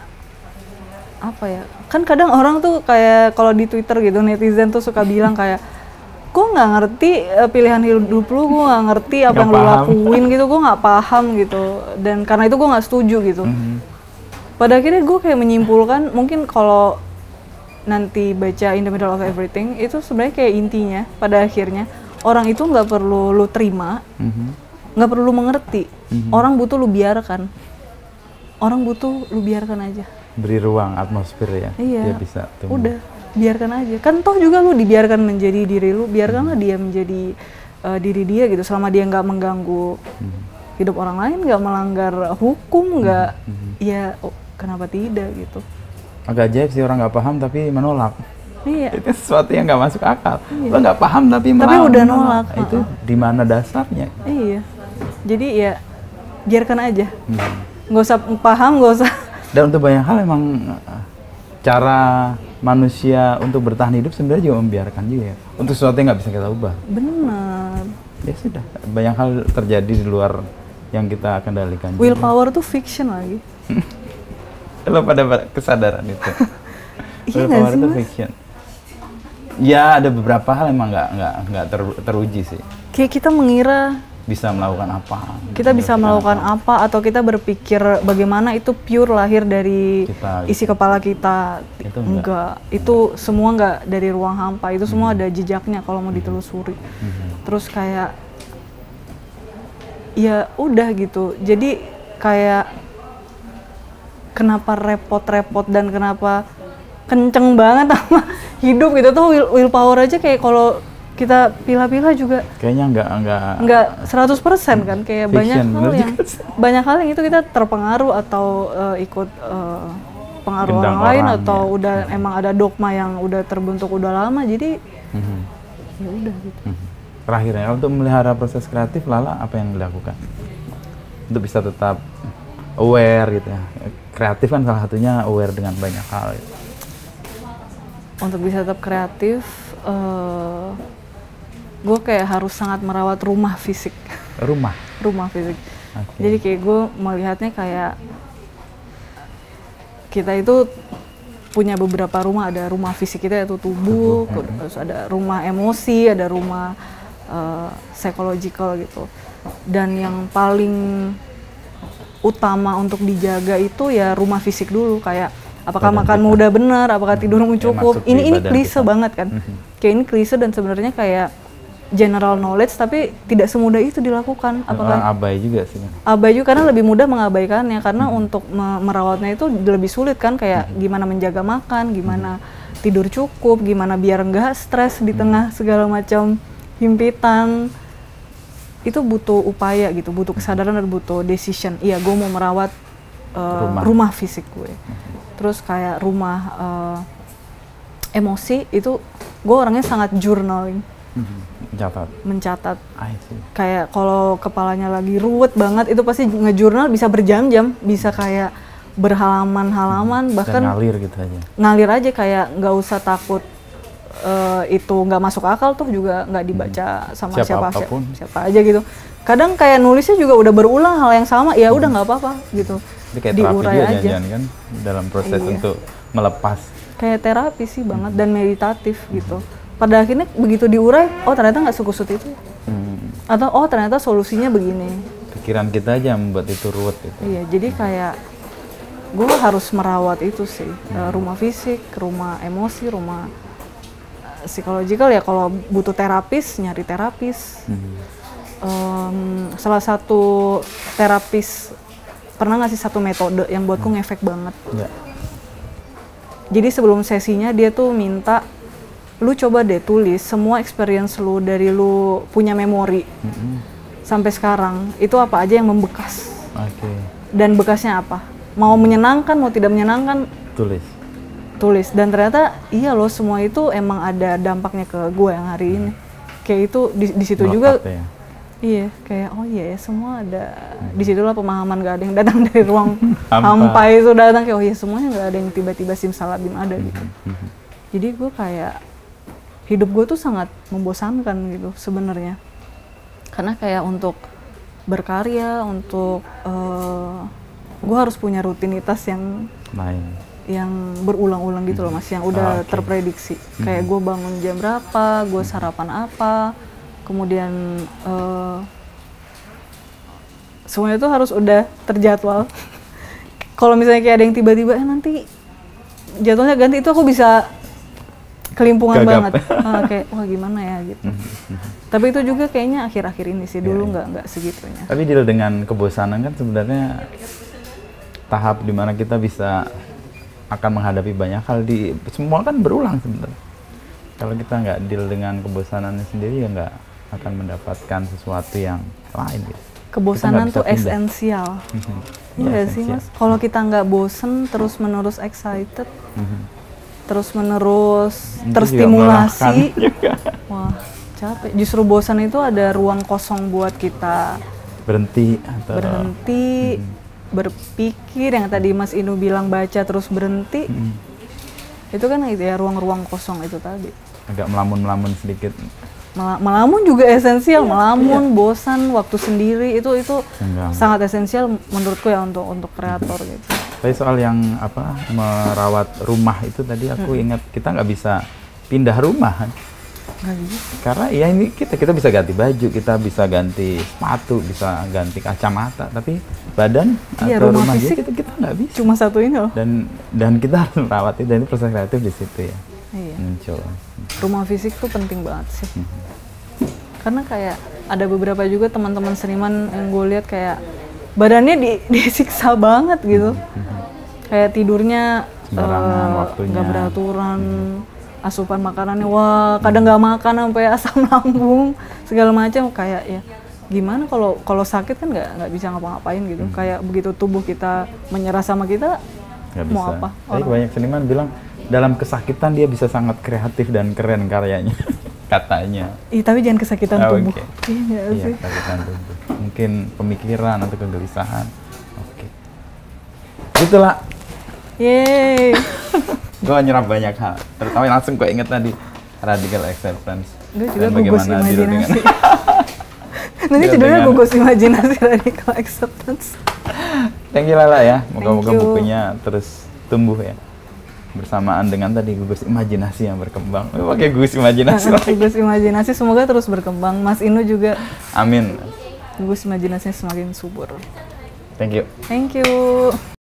apa ya? Kan kadang orang tuh kayak kalau di Twitter gitu, netizen tuh suka bilang kayak, gue nggak ngerti pilihan hidup lu, gue nggak ngerti apa yang lu lakuin gitu, gue nggak paham gitu. Dan karena itu gue nggak setuju gitu. Pada akhirnya gue kayak menyimpulkan, mungkin kalau nanti baca In the Middle of Everything itu sebenarnya kayak intinya pada akhirnya orang itu nggak perlu lu terima, nggak perlu lu mengerti. Orang butuh lu biarkan. Orang butuh lu biarkan aja. Beri ruang, atmosfer ya. Iya. Dia bisa tumbuh. Udah, biarkan aja. Kan toh juga lu dibiarkan menjadi diri lu, biarkanlah dia menjadi diri dia gitu. Selama dia nggak mengganggu hidup orang lain, nggak melanggar hukum, nggak, ya kenapa tidak gitu. Agak ajaib sih orang nggak paham tapi menolak. Iya. Itu sesuatu yang nggak masuk akal. Lo nggak paham tapi udah nolak. Itu di mana dasarnya? Iya. Jadi ya biarkan aja. Nggak usah paham, nggak usah. Dan untuk banyak hal emang cara manusia untuk bertahan hidup sebenarnya juga membiarkan juga ya. Untuk sesuatu yang nggak bisa kita ubah. Benar. Ya sudah. Banyak hal terjadi di luar yang kita kendalikan. Willpower tuh fiction lagi. Lo pada kesadaran itu. Iya Willpower sih, itu Mas? fiction. Ya ada beberapa hal emang nggak teruji sih. Kayak kita mengira Bisa melakukan apa? kita bisa melakukan apa, atau kita berpikir bagaimana itu pure lahir dari Kita, isi kepala kita. Itu enggak. Itu semua enggak dari ruang hampa. Itu semua ada jejaknya kalau mau ditelusuri. Terus kayak ya udah gitu. Jadi kayak kenapa repot-repot dan kenapa kenceng banget sama hidup gitu tuh. Willpower aja kayak kalau kita pilah-pilah juga kayaknya nggak 100% kan, kayak fiction, banyak hal yang itu kita terpengaruh atau ikut pengaruh Gendang orang lain orang, atau ya. udah emang ada dogma yang udah terbentuk udah lama, jadi ya udah gitu. Terakhirnya untuk memelihara proses kreatif, Lala apa yang dilakukan untuk bisa tetap aware gitu ya? Kreatif kan salah satunya aware dengan banyak hal gitu. Untuk bisa tetap kreatif, gue kayak harus sangat merawat rumah fisik. Rumah Fisik. Okay. Jadi kayak gue melihatnya kayak kita itu punya beberapa rumah, ada rumah fisik kita yaitu tubuh, terus ada rumah emosi, ada rumah psychological gitu. Dan yang paling utama untuk dijaga itu ya rumah fisik dulu, kayak apakah makanmu udah benar, apakah tidurmu cukup. Ini klise banget kan. Kayak ini klise dan sebenarnya kayak general knowledge, tapi tidak semudah itu dilakukan. Apakah abai juga sih? Abai juga, karena lebih mudah mengabaikannya, karena untuk merawatnya itu lebih sulit kan, kayak gimana menjaga makan, gimana tidur cukup, gimana biar enggak stres di tengah segala macam himpitan. Itu butuh upaya gitu, butuh kesadaran dan butuh decision. Iya, gue mau merawat rumah fisik gue. Terus kayak rumah emosi itu, gue orangnya sangat journaling. Mencatat. Kayak kalau kepalanya lagi ruwet banget, itu pasti ngejurnal bisa berjam-jam, bisa kayak berhalaman-halaman, bahkan ngalir gitu aja. Ngalir aja, kayak nggak usah takut itu nggak masuk akal, tuh juga nggak dibaca sama siapa aja gitu. Kadang kayak nulisnya juga udah berulang hal yang sama, ya udah nggak apa-apa gitu. Itu kayak diurai aja kan dalam proses untuk melepas. Kayak terapi sih banget dan meditatif gitu. Pada akhirnya begitu diurai, oh ternyata nggak sekusut itu, atau oh ternyata solusinya begini. Pikiran kita aja membuat itu ruwet gitu. Iya, jadi kayak gue harus merawat itu sih, rumah fisik, rumah emosi, rumah psikologikal ya. Kalau butuh terapis, nyari terapis. Salah satu terapis pernah ngasih satu metode yang buatku ngefek banget. Jadi sebelum sesinya dia tuh minta lu coba deh tulis semua experience lu dari lu punya memori sampai sekarang, itu apa aja yang membekas. Dan bekasnya apa, mau menyenangkan mau tidak menyenangkan, tulis. Dan ternyata iya loh, semua itu emang ada dampaknya ke gue yang hari ini. Kayak itu di situ juga ya? Iya, kayak oh iya ya, semua ada. Disitulah pemahaman, gak ada yang datang dari ruang hampa itu datang, kayak oh iya semuanya, gak ada yang tiba-tiba simsalabim ada gitu. Jadi gue kayak hidup gue tuh sangat membosankan gitu sebenarnya, karena kayak untuk berkarya, untuk gue harus punya rutinitas yang lain, yang berulang-ulang gitu loh Mas, yang udah terprediksi. Kayak gue bangun jam berapa, gue sarapan apa, kemudian semuanya tuh harus udah terjadwal. Kalau misalnya kayak ada yang tiba-tiba nanti jadwalnya ganti, itu aku bisa kelimpungan banget. Kayak wah gimana ya gitu. Tapi itu juga kayaknya akhir-akhir ini sih, dulu nggak segitunya. Tapi deal dengan kebosanan kan sebenarnya tahap dimana kita bisa akan menghadapi banyak hal, semua kan berulang sebenarnya. Kalau kita nggak deal dengan kebosanannya sendiri, ya nggak akan mendapatkan sesuatu yang lain gitu. Kebosanan tuh esensial. Iya sih Mas, kalau kita nggak bosen terus-menerus excited, terus-menerus terstimulasi, wah capek. Justru bosan itu ada ruang kosong buat kita berhenti, berpikir, yang tadi Mas Inu bilang baca terus berhenti. Itu kan itu ya, ruang-ruang kosong itu tadi. Agak melamun-melamun sedikit. Melamun juga esensial, melamun, bosan, waktu sendiri itu sangat esensial menurutku ya untuk kreator gitu. Tapi soal yang merawat rumah itu tadi aku ingat, kita nggak bisa pindah rumah kan? Nggak bisa. Karena ya ini kita bisa ganti baju, kita bisa ganti sepatu, bisa ganti kacamata, tapi badan atau rumah kita nggak bisa. Cuma satu ini loh. Dan kita harus merawat itu, dan ini proses kreatif di situ ya. Muncul. Rumah fisik tuh penting banget sih. Karena kayak ada beberapa juga teman-teman seniman yang gue lihat kayak badannya disiksa banget gitu. Kayak tidurnya nggak beraturan, asupan makanannya kadang nggak makan sampai asam lambung segala macam. Kayak ya gimana kalau sakit kan nggak bisa ngapa-ngapain gitu. Kayak begitu tubuh kita menyerah sama kita, mau apa? Tapi banyak seniman bilang dalam kesakitan dia bisa sangat kreatif dan keren karyanya. Katanya. Tapi jangan kesakitan tubuh. Iya sih. Kesakitan tubuh. Mungkin pemikiran atau kegelisahan. Itulah. Yeay. Gue nyerap banyak hal. Terutama langsung gue inget tadi radical acceptance. Gue juga gugus imajinasi. Nanti judulnya gugus imajinasi, radical acceptance. Thank you Lala ya. Moga-moga bukunya terus tumbuh ya. Bersamaan dengan tadi gugus imajinasi yang berkembang. Pakai gugus imajinasi lagi. Gugus imajinasi semoga terus berkembang. Mas Inu juga Amin. gugus imajinasinya semakin subur. Thank you. Thank you.